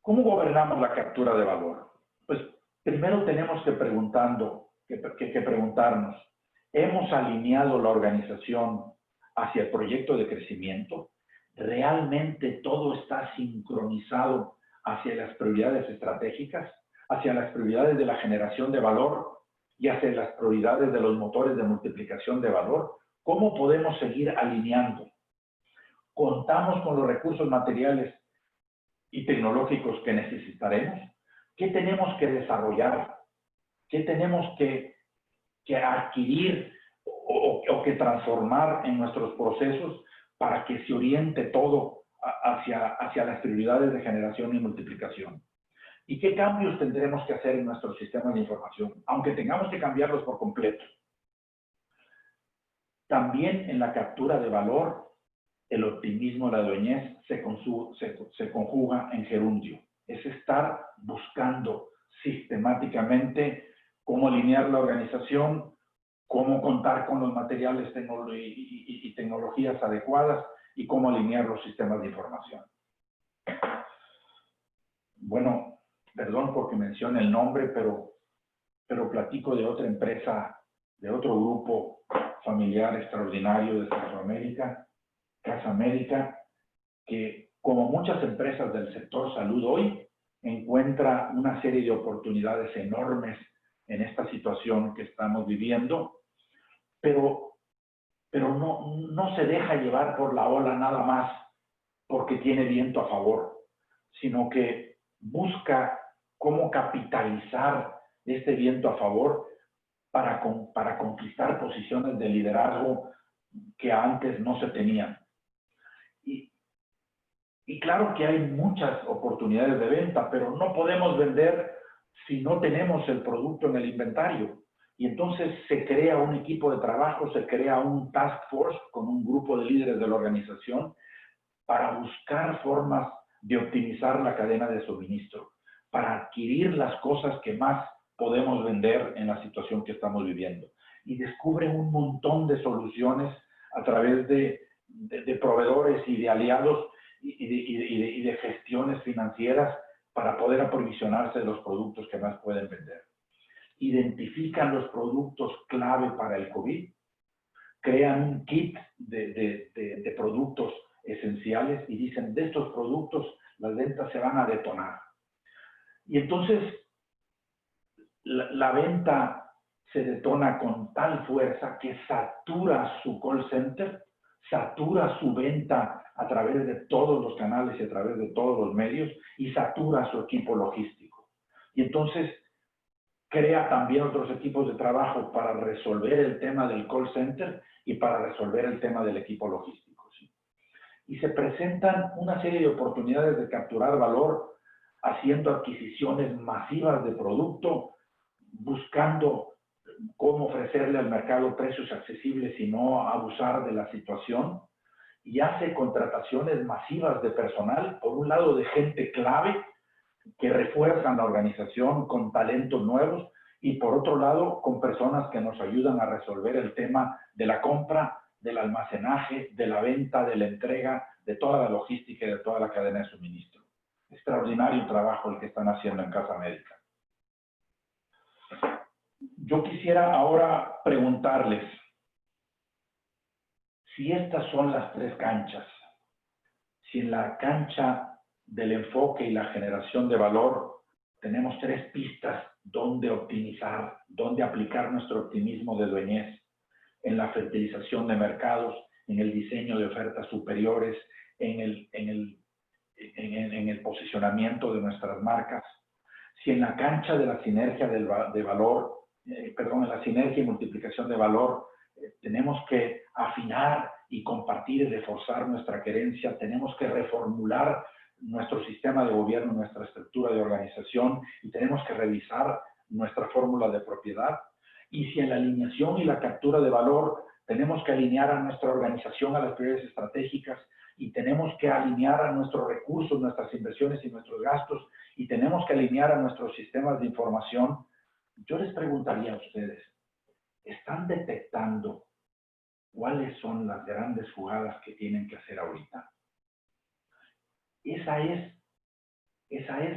¿Cómo gobernamos la captura de valor? Pues primero tenemos que preguntarnos, ¿hemos alineado la organización hacia el proyecto de crecimiento? ¿Realmente todo está sincronizado hacia las prioridades estratégicas, hacia las prioridades de la generación de valor y hacia las prioridades de los motores de multiplicación de valor? ¿Cómo podemos seguir alineando? ¿Contamos con los recursos materiales y tecnológicos que necesitaremos? ¿Qué tenemos que desarrollar? ¿Qué tenemos que adquirir o que transformar en nuestros procesos para que se oriente todo hacia las prioridades de generación y multiplicación? ¿Y qué cambios tendremos que hacer en nuestros sistemas de información, aunque tengamos que cambiarlos por completo? También en la captura de valor, el optimismo, la dueñez, se conjuga en gerundio. Es estar buscando sistemáticamente cómo alinear la organización, cómo contar con los materiales y tecnologías adecuadas y cómo alinear los sistemas de información. Bueno, perdón porque mencione el nombre, pero platico de otra empresa, de otro grupo familiar extraordinario de Centroamérica, Casa Médica, que como muchas empresas del sector salud hoy, encuentra una serie de oportunidades enormes en esta situación que estamos viviendo, pero no se deja llevar por la ola nada más porque tiene viento a favor, sino que busca cómo capitalizar este viento a favor para conquistar posiciones de liderazgo que antes no se tenían. Y claro que hay muchas oportunidades de venta, pero no podemos vender si no tenemos el producto en el inventario. Y entonces se crea un equipo de trabajo, se crea un task force con un grupo de líderes de la organización para buscar formas de optimizar la cadena de suministro, para adquirir las cosas que más podemos vender en la situación que estamos viviendo. Y descubren un montón de soluciones a través de proveedores y de aliados y de gestiones financieras para poder aprovisionarse de los productos que más pueden vender. Identifican los productos clave para el COVID, crean un kit de productos esenciales y dicen, de estos productos las ventas se van a detonar. Y entonces la venta se detona con tal fuerza que satura su call center, satura su venta a través de todos los canales y a través de todos los medios y satura su equipo logístico. Y entonces crea también otros equipos de trabajo para resolver el tema del call center y para resolver el tema del equipo logístico, ¿sí? Y se presentan una serie de oportunidades de capturar valor haciendo adquisiciones masivas de producto, buscando cómo ofrecerle al mercado precios accesibles y no abusar de la situación, y hace contrataciones masivas de personal, por un lado de gente clave que refuerzan la organización con talentos nuevos y por otro lado con personas que nos ayudan a resolver el tema de la compra, del almacenaje, de la venta, de la entrega, de toda la logística y de toda la cadena de suministro. Extraordinario trabajo el que están haciendo en Casa Médica. Yo quisiera ahora preguntarles si estas son las tres canchas, si en la cancha del enfoque y la generación de valor tenemos tres pistas donde optimizar, donde aplicar nuestro optimismo de dueñez, en la fertilización de mercados, en el diseño de ofertas superiores, en el posicionamiento de nuestras marcas, si en la cancha de la sinergia de valor, en la sinergia y multiplicación de valor, tenemos que afinar y compartir y reforzar nuestra querencia, tenemos que reformular nuestro sistema de gobierno, nuestra estructura de organización y tenemos que revisar nuestra fórmula de propiedad. Y si en la alineación y la captura de valor tenemos que alinear a nuestra organización a las prioridades estratégicas y tenemos que alinear a nuestros recursos, nuestras inversiones y nuestros gastos y tenemos que alinear a nuestros sistemas de información, yo les preguntaría a ustedes, ¿están detectando cuáles son las grandes jugadas que tienen que hacer ahorita? Esa es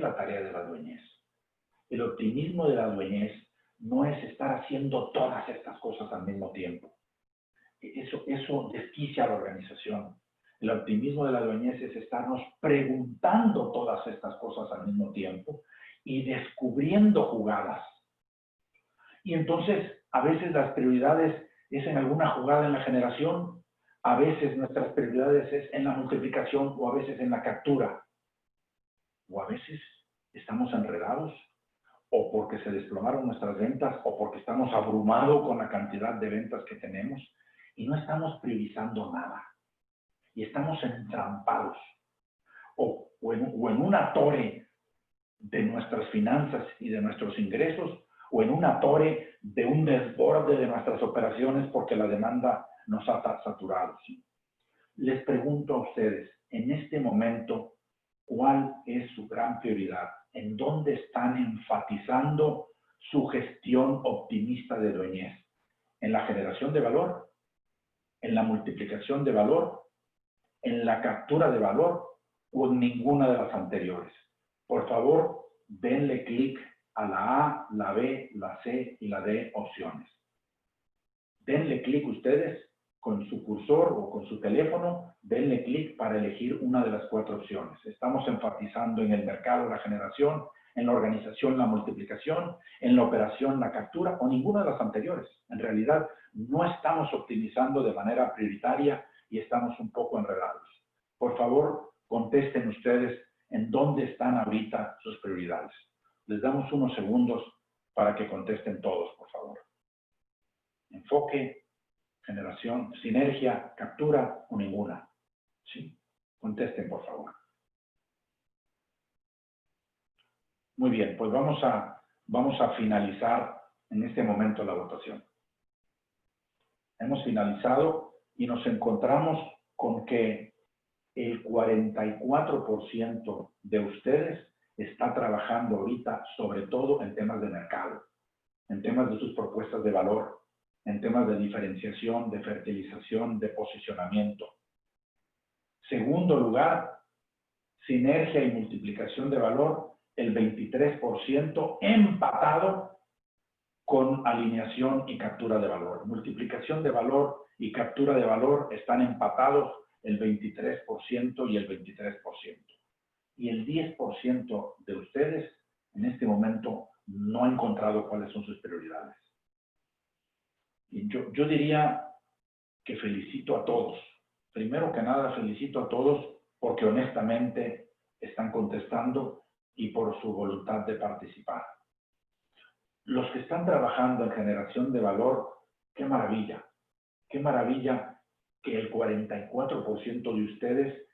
la tarea de la dueñez. El optimismo de la dueñez no es estar haciendo todas estas cosas al mismo tiempo. Eso desquicia a la organización. El optimismo de la dueñez es estarnos preguntando todas estas cosas al mismo tiempo y descubriendo jugadas. Y entonces, a veces las prioridades es en alguna jugada en la generación, a veces nuestras prioridades es en la multiplicación o a veces en la captura. O a veces estamos enredados o porque se desplomaron nuestras ventas o porque estamos abrumados con la cantidad de ventas que tenemos y no estamos priorizando nada. Y estamos entrampados o en una torre de nuestras finanzas y de nuestros ingresos o en una torre de un desborde de nuestras operaciones porque la demanda nos ha saturado. ¿Sí? Les pregunto a ustedes, en este momento, ¿cuál es su gran prioridad? ¿En dónde están enfatizando su gestión optimista de dueñez? ¿En la generación de valor? ¿En la multiplicación de valor? ¿En la captura de valor? ¿O en ninguna de las anteriores? Por favor, denle clic a la A, la B, la C y la D opciones. Denle clic ustedes con su cursor o con su teléfono, denle clic para elegir una de las cuatro opciones. Estamos enfatizando en el mercado la generación, en la organización la multiplicación, en la operación la captura o ninguna de las anteriores. En realidad, no estamos optimizando de manera prioritaria y estamos un poco enredados. Por favor, contesten ustedes en dónde están ahorita sus prioridades. Les damos unos segundos para que contesten todos, por favor. Enfoque, generación, sinergia, captura o ninguna. Sí, contesten, por favor. Muy bien, pues vamos a finalizar en este momento la votación. Hemos finalizado y nos encontramos con que el 44% de ustedes está trabajando ahorita sobre todo en temas de mercado, en temas de sus propuestas de valor, en temas de diferenciación, de fertilización, de posicionamiento. Segundo lugar, sinergia y multiplicación de valor, el 23% empatado con alineación y captura de valor. Multiplicación de valor y captura de valor están empatados el 23% y el 23%. Y el 10% de ustedes en este momento no ha encontrado cuáles son sus prioridades. Y yo diría que felicito a todos. Primero que nada, felicito a todos porque honestamente están contestando y por su voluntad de participar. Los que están trabajando en generación de valor, qué maravilla que el 44% de ustedes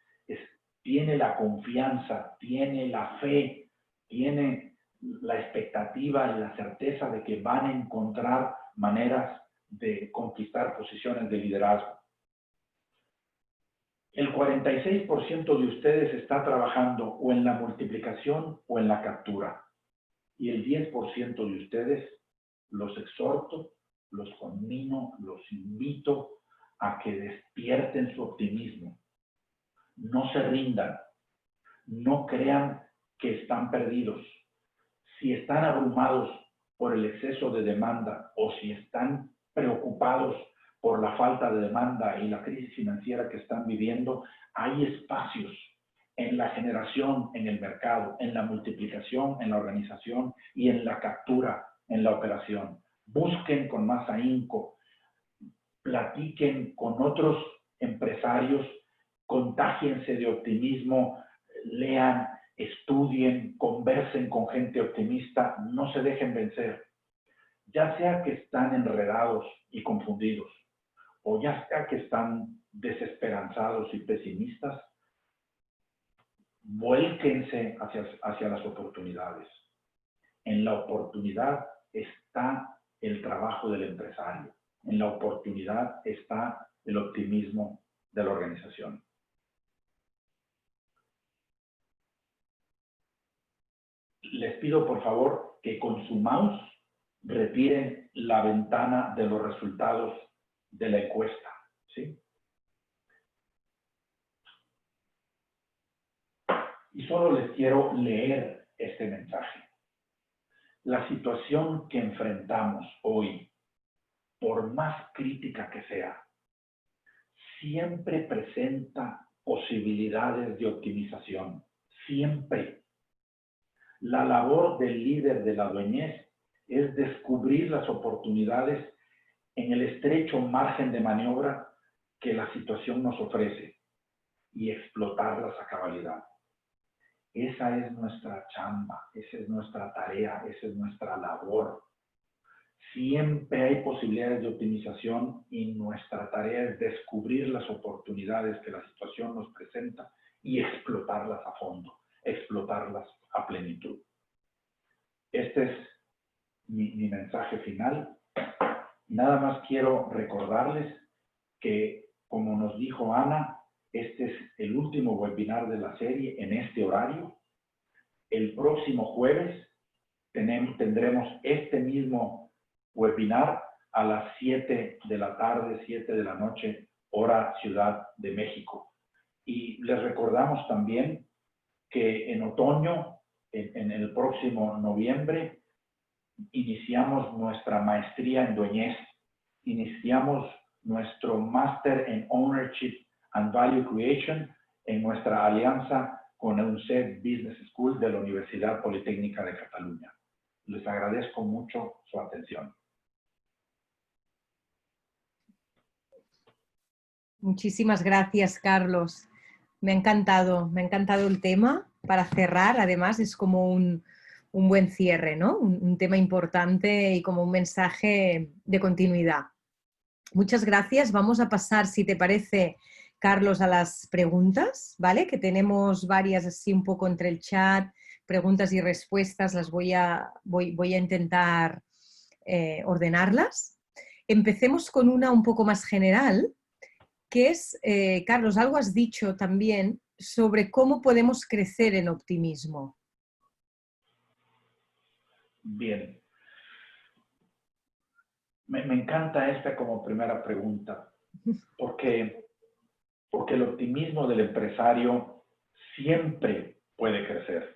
tiene la confianza, tiene la fe, tiene la expectativa y la certeza de que van a encontrar maneras de conquistar posiciones de liderazgo. El 46% de ustedes está trabajando o en la multiplicación o en la captura. Y el 10% de ustedes los exhorto, los conmino, los invito a que despierten su optimismo. No se rindan, no crean que están perdidos. Si están abrumados por el exceso de demanda o si están preocupados por la falta de demanda y la crisis financiera que están viviendo, hay espacios en la generación, en el mercado, en la multiplicación, en la organización y en la captura, en la operación. Busquen con más ahínco, platiquen con otros empresarios, contágiense de optimismo, lean, estudien, conversen con gente optimista, no se dejen vencer. Ya sea que están enredados y confundidos, o ya sea que están desesperanzados y pesimistas, vuélquense hacia las oportunidades. En la oportunidad está el trabajo del empresario. En la oportunidad está el optimismo de la organización. Les pido, por favor, que con su mouse retiren la ventana de los resultados de la encuesta, ¿sí? Y solo les quiero leer este mensaje. La situación que enfrentamos hoy, por más crítica que sea, siempre presenta posibilidades de optimización. Siempre. La labor del líder de la dueñez es descubrir las oportunidades en el estrecho margen de maniobra que la situación nos ofrece y explotarlas a cabalidad. Esa es nuestra chamba, esa es nuestra tarea, esa es nuestra labor. Siempre hay posibilidades de optimización y nuestra tarea es descubrir las oportunidades que la situación nos presenta y explotarlas a fondo, explotarlas a plenitud. Este es mi mensaje final. Nada más quiero recordarles que, como nos dijo Ana, este es el último webinar de la serie en este horario. El próximo jueves tendremos este mismo webinar a las 7 de la tarde, 7 de la noche, hora Ciudad de México. Y les recordamos también que en otoño, en el próximo noviembre, iniciamos nuestra maestría en dueñez, iniciamos nuestro máster en Ownership and Value Creation en nuestra alianza con el UNCED Business School de la Universidad Politécnica de Cataluña. Les agradezco mucho su atención. Muchísimas gracias, Carlos. Me ha encantado el tema. Para cerrar, además, es como un buen cierre, ¿no? Un tema importante y como un mensaje de continuidad. Muchas gracias. Vamos a pasar, si te parece, Carlos, a las preguntas, ¿vale? Que tenemos varias así un poco entre el chat, preguntas y respuestas. Las voy a intentar ordenarlas. Empecemos con una un poco más general, que es, Carlos, algo has dicho también sobre cómo podemos crecer en optimismo. Bien. Me encanta esta como primera pregunta, porque el optimismo del empresario siempre puede crecer.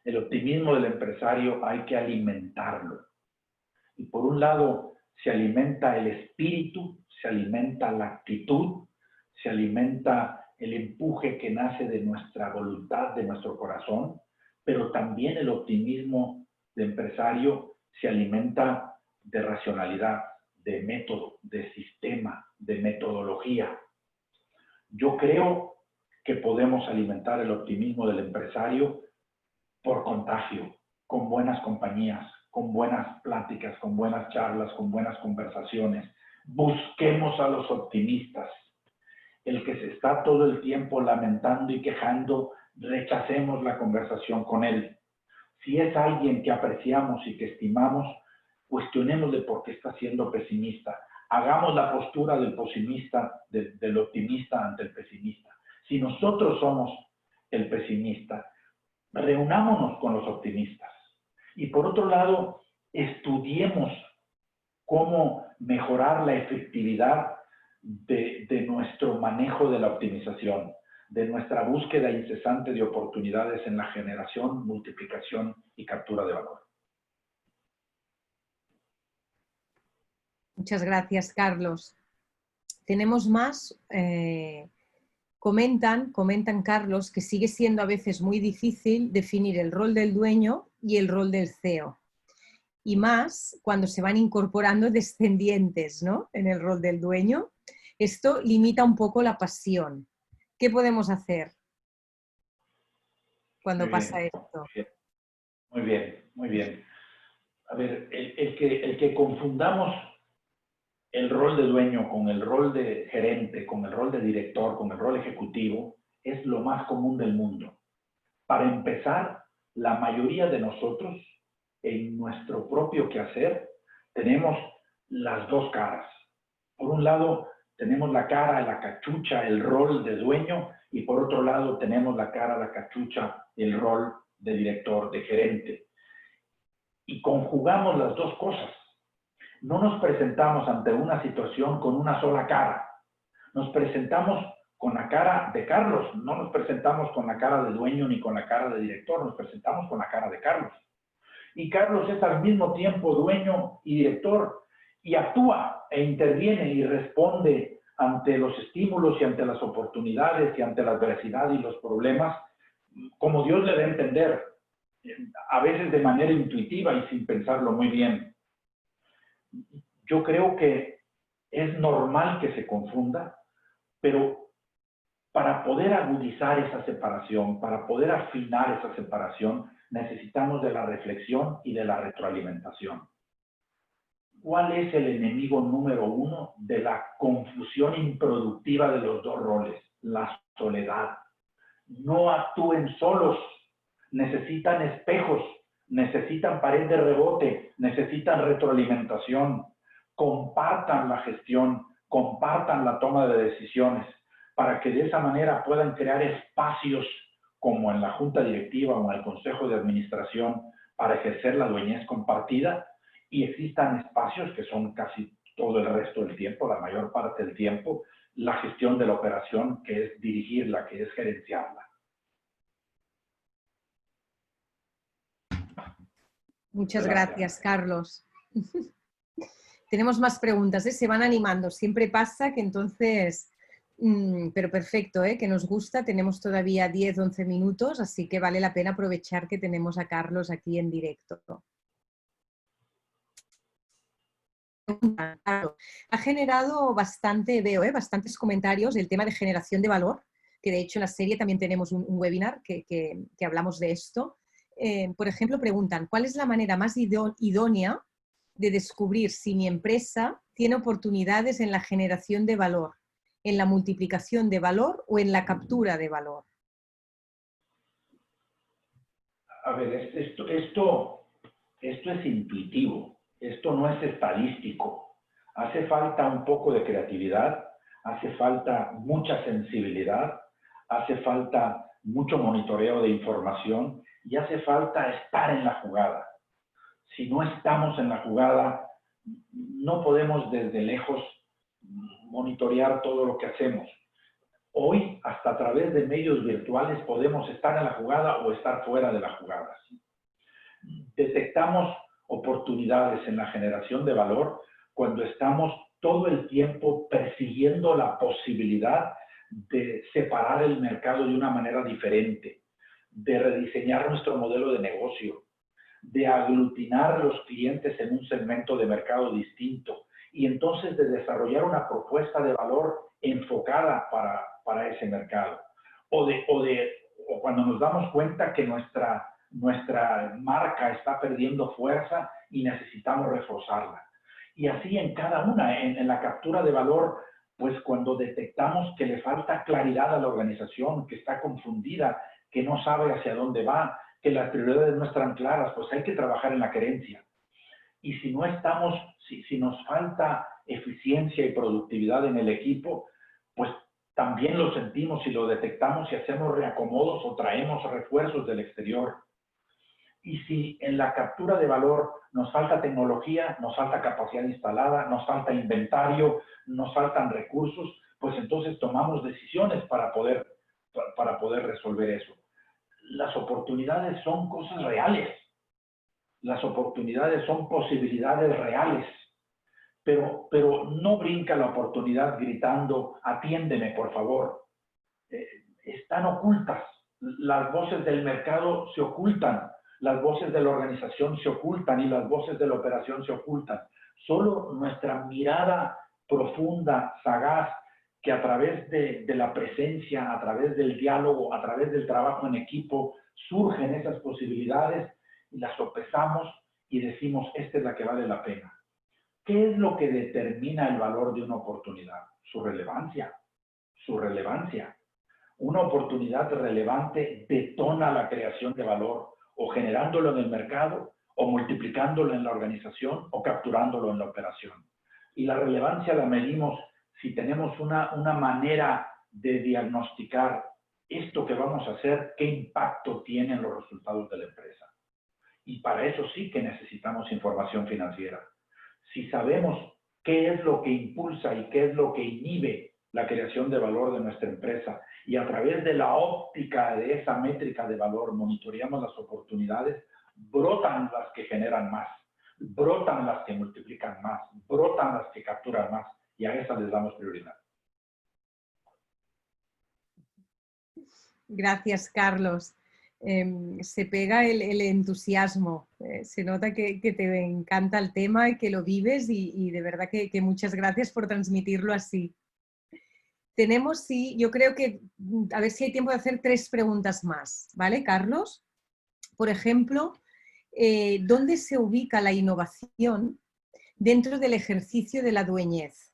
El optimismo del empresario hay que alimentarlo. Y por un lado se alimenta el espíritu, se alimenta la actitud, se alimenta el empuje que nace de nuestra voluntad, de nuestro corazón, pero también el optimismo de empresario se alimenta de racionalidad, de método, de sistema, de metodología. Yo creo que podemos alimentar el optimismo del empresario por contagio, con buenas compañías, con buenas pláticas, con buenas charlas, con buenas conversaciones. Busquemos a los optimistas. El que se está todo el tiempo lamentando y quejando, rechacemos la conversación con él. Si es alguien que apreciamos y que estimamos, cuestionémosle por qué está siendo pesimista. Hagamos la postura del pesimista, del optimista ante el pesimista. Si nosotros somos el pesimista, reunámonos con los optimistas. Y por otro lado, estudiemos cómo mejorar la efectividad de nuestro manejo de la optimización, de nuestra búsqueda incesante de oportunidades en la generación, multiplicación y captura de valor. Muchas gracias, Carlos. Tenemos más. Comentan, Carlos, que sigue siendo a veces muy difícil definir el rol del dueño y el rol del CEO. Y más cuando se van incorporando descendientes, ¿no?, en el rol del dueño. Esto limita un poco la pasión. ¿Qué podemos hacer cuando pasa esto? Muy bien, muy bien. A ver, el que confundamos el rol de dueño con el rol de gerente, con el rol de director, con el rol ejecutivo, es lo más común del mundo. Para empezar, la mayoría de nosotros, en nuestro propio quehacer, tenemos las dos caras. Por un lado, tenemos la cara, la cachucha, el rol de dueño, y por otro lado, tenemos la cara, la cachucha, el rol de director, de gerente. Y conjugamos las dos cosas. No nos presentamos ante una situación con una sola cara. Nos presentamos con la cara de Carlos, no nos presentamos con la cara de dueño ni con la cara de director, nos presentamos con la cara de Carlos. Y Carlos es al mismo tiempo dueño y director, y actúa e interviene y responde ante los estímulos y ante las oportunidades y ante la adversidad y los problemas, como Dios le dé a entender, a veces de manera intuitiva y sin pensarlo muy bien. Yo creo que es normal que se confunda, pero para poder agudizar esa separación, para poder afinar esa separación, necesitamos de la reflexión y de la retroalimentación. ¿Cuál es el enemigo número uno de la confusión improductiva de los dos roles? La soledad. No actúen solos, necesitan espejos, necesitan pared de rebote, necesitan retroalimentación. Compartan la gestión, compartan la toma de decisiones, para que de esa manera puedan crear espacios como en la junta directiva o en el consejo de administración para ejercer la dueñez compartida, y existan espacios que son casi todo el resto del tiempo, la mayor parte del tiempo, la gestión de la operación, que es dirigirla, que es gerenciarla. Muchas gracias, Carlos. Tenemos más preguntas, ¿eh? Se van animando. Siempre pasa que entonces... pero perfecto, que nos gusta. Tenemos todavía 10-11 minutos, así que vale la pena aprovechar que tenemos a Carlos aquí en directo. Ha generado bastante, veo, bastantes comentarios del tema de generación de valor, que de hecho en la serie también tenemos un webinar que hablamos de esto. Por ejemplo, preguntan, ¿cuál es la manera más idónea de descubrir si mi empresa tiene oportunidades en la generación de valor, en la multiplicación de valor o en la captura de valor? A ver, esto es intuitivo, esto no es estadístico. Hace falta un poco de creatividad, hace falta mucha sensibilidad, hace falta mucho monitoreo de información y hace falta estar en la jugada. Si no estamos en la jugada, no podemos desde lejos monitorear todo lo que hacemos. Hoy, hasta a través de medios virtuales, podemos estar en la jugada o estar fuera de la jugada. Detectamos oportunidades en la generación de valor cuando estamos todo el tiempo persiguiendo la posibilidad de separar el mercado de una manera diferente, de rediseñar nuestro modelo de negocio, de aglutinar los clientes en un segmento de mercado distinto y entonces de desarrollar una propuesta de valor enfocada para ese mercado. O cuando nos damos cuenta que nuestra marca está perdiendo fuerza y necesitamos reforzarla. Y así en cada una, en la captura de valor, pues cuando detectamos que le falta claridad a la organización, que está confundida, que no sabe hacia dónde va, que las prioridades no están claras, pues hay que trabajar en la querencia. Y si no estamos, si nos falta eficiencia y productividad en el equipo, pues también lo sentimos y lo detectamos y hacemos reacomodos o traemos refuerzos del exterior. Y si en la captura de valor nos falta tecnología, nos falta capacidad instalada, nos falta inventario, nos faltan recursos, pues entonces tomamos decisiones para poder resolver eso. Las oportunidades son cosas reales. Las oportunidades son posibilidades reales. Pero no brinca la oportunidad gritando, atiéndeme, por favor. Están ocultas. Las voces del mercado se ocultan. Las voces de la organización se ocultan y las voces de la operación se ocultan. Solo nuestra mirada profunda, sagaz, que a través de la presencia, a través del diálogo, a través del trabajo en equipo, surgen esas posibilidades y las sopesamos y decimos, esta es la que vale la pena. ¿Qué es lo que determina el valor de una oportunidad? Su relevancia. Su relevancia. Una oportunidad relevante detona la creación de valor, o generándolo en el mercado, o multiplicándolo en la organización, o capturándolo en la operación. Y la relevancia la medimos si tenemos una manera de diagnosticar esto que vamos a hacer, qué impacto tiene en los resultados de la empresa. Y para eso sí que necesitamos información financiera. Si sabemos qué es lo que impulsa y qué es lo que inhibe la creación de valor de nuestra empresa y a través de la óptica de esa métrica de valor monitoreamos las oportunidades, brotan las que generan más, brotan las que multiplican más, brotan las que capturan más y a esas les damos prioridad. Gracias, Carlos. Se pega el entusiasmo, se nota que te encanta el tema y que lo vives y de verdad que muchas gracias por transmitirlo así. Tenemos, sí, yo creo que, a ver si hay tiempo de hacer 3 preguntas más, ¿vale, Carlos? Por ejemplo, ¿dónde se ubica la innovación dentro del ejercicio de la dueñez?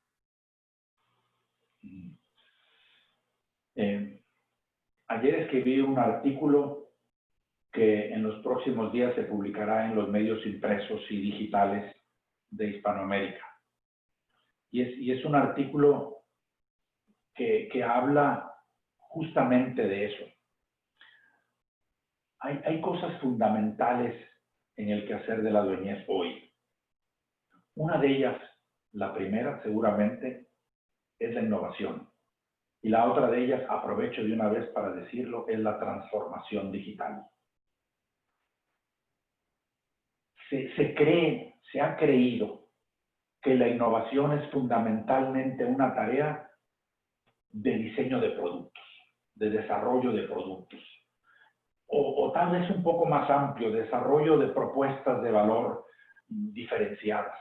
Ayer escribí un artículo que en los próximos días se publicará en los medios impresos y digitales de Hispanoamérica. Y es un artículo que habla justamente de eso. Hay cosas fundamentales en el quehacer de la dueñez hoy. Una de ellas, la primera seguramente, es la innovación. Y la otra de ellas, aprovecho de una vez para decirlo, es la transformación digital. Se ha creído que la innovación es fundamentalmente una tarea de diseño de productos, de desarrollo de productos. O tal vez un poco más amplio, desarrollo de propuestas de valor diferenciadas.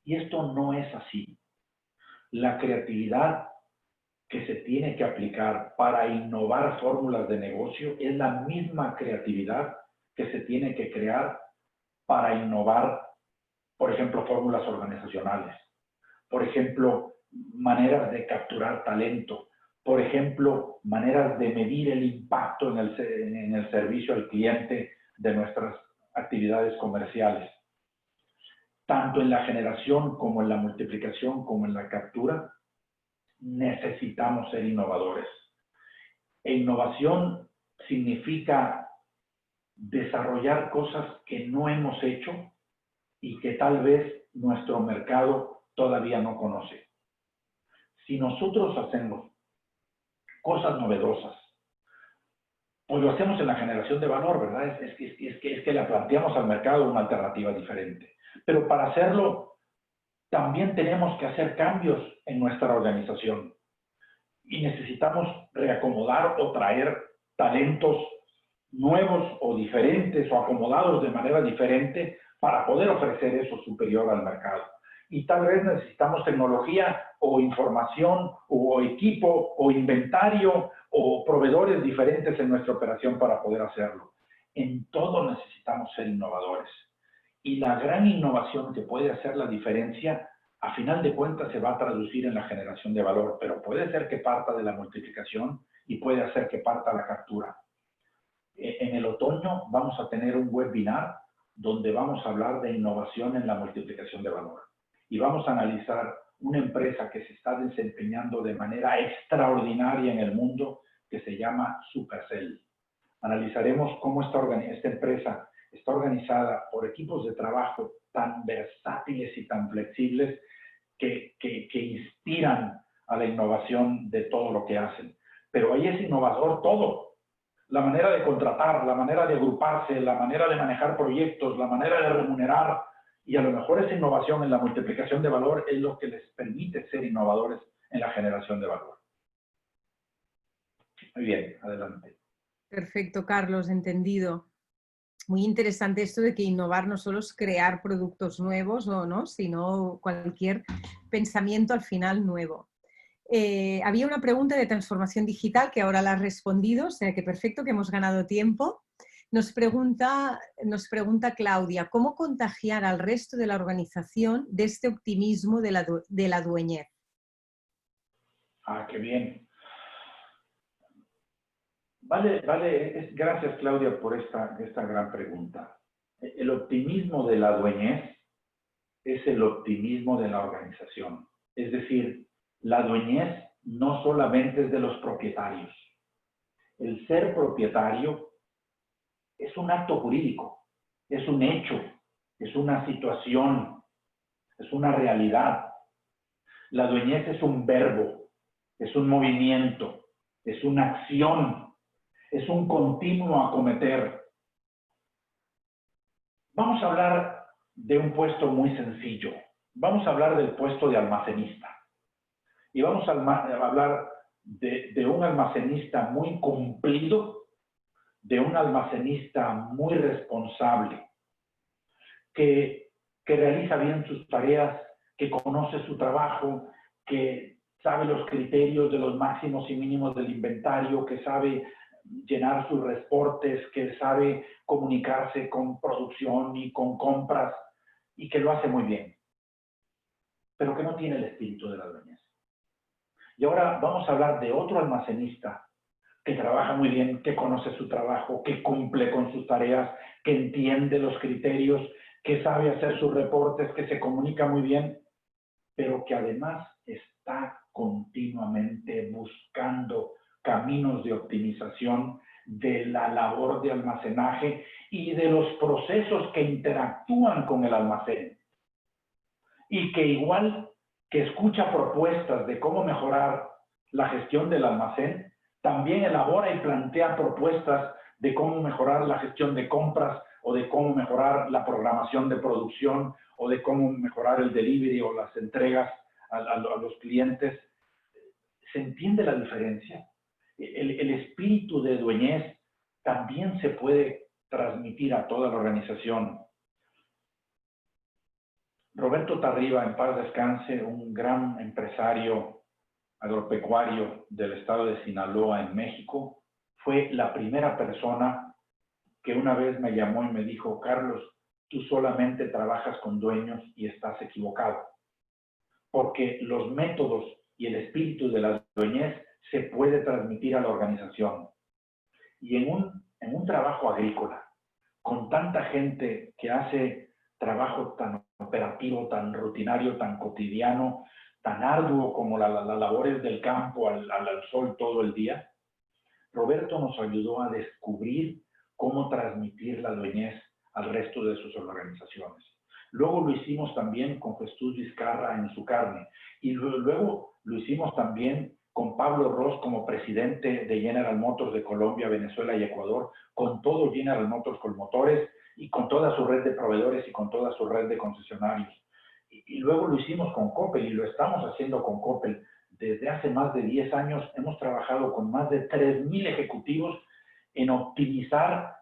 Y esto no es así. La creatividad que se tiene que aplicar para innovar fórmulas de negocio es la misma creatividad que se tiene que crear para innovar, por ejemplo, fórmulas organizacionales, por ejemplo, maneras de capturar talento, por ejemplo, maneras de medir el impacto en el servicio al cliente de nuestras actividades comerciales. Tanto en la generación como en la multiplicación como en la captura, necesitamos ser innovadores. E innovación significa desarrollar cosas que no hemos hecho y que tal vez nuestro mercado todavía no conoce. Si nosotros hacemos cosas novedosas, pues lo hacemos en la generación de valor, ¿verdad? Es que le planteamos al mercado una alternativa diferente. Pero para hacerlo, también tenemos que hacer cambios en nuestra organización. Y necesitamos reacomodar o traer talentos nuevos o diferentes o acomodados de manera diferente para poder ofrecer eso superior al mercado. Y tal vez necesitamos tecnología o información o equipo o inventario o proveedores diferentes en nuestra operación para poder hacerlo. En todo necesitamos ser innovadores. Y la gran innovación que puede hacer la diferencia, a final de cuentas se va a traducir en la generación de valor, pero puede ser que parta de la multiplicación y puede hacer que parta la captura. En el otoño vamos a tener un webinar donde vamos a hablar de innovación en la multiplicación de valor. Y vamos a analizar una empresa que se está desempeñando de manera extraordinaria en el mundo, que se llama Supercell. Analizaremos cómo esta empresa está organizada por equipos de trabajo tan versátiles y tan flexibles que inspiran a la innovación de todo lo que hacen. Pero ahí es innovador todo. La manera de contratar, la manera de agruparse, la manera de manejar proyectos, la manera de remunerar, y a lo mejor esa innovación en la multiplicación de valor es lo que les permite ser innovadores en la generación de valor. Muy bien, adelante. Perfecto, Carlos, entendido. Muy interesante esto de que innovar no solo es crear productos nuevos o no, sino cualquier pensamiento al final nuevo. Había una pregunta de transformación digital que ahora la has respondido, o sea que perfecto, que hemos ganado tiempo. Nos pregunta Claudia, ¿cómo contagiar al resto de la organización de este optimismo de la dueñez? Ah, qué bien. Gracias, Claudia, por esta gran pregunta. El optimismo de la dueñez es el optimismo de la organización. Es decir, la dueñez no solamente es de los propietarios. El ser propietario es un acto jurídico, es un hecho, es una situación, es una realidad. La dueñez es un verbo, es un movimiento, es una acción, es un continuo acometer. Vamos a hablar de un puesto muy sencillo. Vamos a hablar del puesto de almacenista. Y vamos a hablar de un almacenista muy cumplido, de un almacenista muy responsable, que realiza bien sus tareas, que conoce su trabajo, que sabe los criterios de los máximos y mínimos del inventario, que sabe llenar sus reportes, que sabe comunicarse con producción y con compras, y que lo hace muy bien, pero que no tiene el espíritu de la dueñez. Y ahora vamos a hablar de otro almacenista que trabaja muy bien, que conoce su trabajo, que cumple con sus tareas, que entiende los criterios, que sabe hacer sus reportes, que se comunica muy bien, pero que además está continuamente buscando caminos de optimización de la labor de almacenaje y de los procesos que interactúan con el almacén. Y que igual que escucha propuestas de cómo mejorar la gestión del almacén, también elabora y plantea propuestas de cómo mejorar la gestión de compras o de cómo mejorar la programación de producción o de cómo mejorar el delivery o las entregas a los clientes. ¿Se entiende la diferencia? El espíritu de dueñez también se puede transmitir a toda la organización. Roberto Tarriba, en paz descanse, un gran empresario agropecuario del estado de Sinaloa en México, fue la primera persona que una vez me llamó y me dijo: Carlos, tú solamente trabajas con dueños y estás equivocado, porque los métodos y el espíritu de la dueñez se puede transmitir a la organización. Y en un trabajo agrícola, con tanta gente que hace trabajo tan operativo, tan rutinario, tan cotidiano, tan arduo como las labores del campo al sol todo el día, Roberto nos ayudó a descubrir cómo transmitir la dueñez al resto de sus organizaciones. Luego lo hicimos también con Jesús Vizcarra en Su Carne, y luego lo hicimos también con Pablo Ross como presidente de General Motors de Colombia, Venezuela y Ecuador, con todo General Motors con motores y con toda su red de proveedores y con toda su red de concesionarios. Y luego lo hicimos con Coppel y lo estamos haciendo con Coppel. Desde hace más de 10 años hemos trabajado con más de 3,000 ejecutivos en optimizar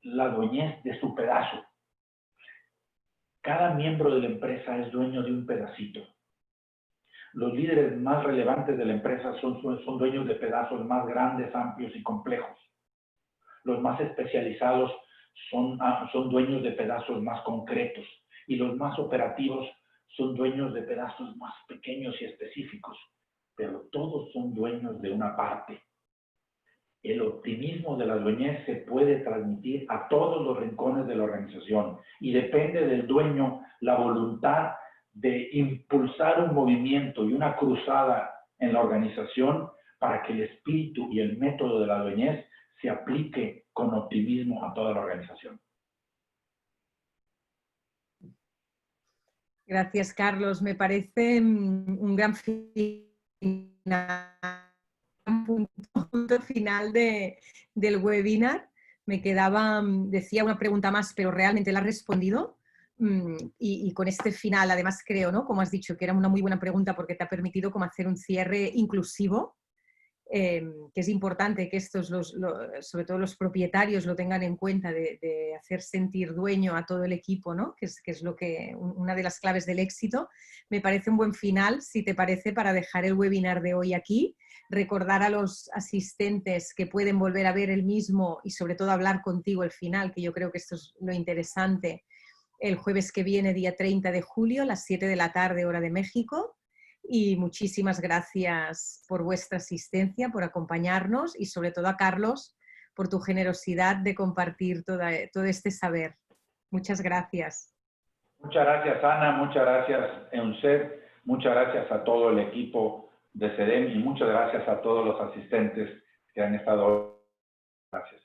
la dueñez de su pedazo. Cada miembro de la empresa es dueño de un pedacito. Los líderes más relevantes de la empresa son dueños de pedazos más grandes, amplios y complejos. Los más especializados son dueños de pedazos más concretos y los más operativos son dueños de pedazos más pequeños y específicos, pero todos son dueños de una parte. El optimismo de la dueñez se puede transmitir a todos los rincones de la organización y depende del dueño la voluntad de impulsar un movimiento y una cruzada en la organización para que el espíritu y el método de la dueñez se aplique con optimismo a toda la organización. Gracias, Carlos. Me parece un gran punto final del webinar. Me quedaba, decía una pregunta más, pero realmente la has respondido. Y con este final, además creo, ¿no? Como has dicho, que era una muy buena pregunta porque te ha permitido como hacer un cierre inclusivo, que es importante que estos, sobre todo los propietarios, lo tengan en cuenta de hacer sentir dueño a todo el equipo, ¿no? Que es una de las claves del éxito. Me parece un buen final, si te parece, para dejar el webinar de hoy aquí. Recordar a los asistentes que pueden volver a ver el mismo y sobre todo hablar contigo el final, que yo creo que esto es lo interesante, el jueves que viene, día 30 de julio, a las 7 de la tarde, hora de México. Y muchísimas gracias por vuestra asistencia, por acompañarnos y sobre todo a Carlos por tu generosidad de compartir todo este saber. Muchas gracias. Muchas gracias, Ana. Muchas gracias, EUNCED. Muchas gracias a todo el equipo de CEDEM y muchas gracias a todos los asistentes que han estado. Gracias.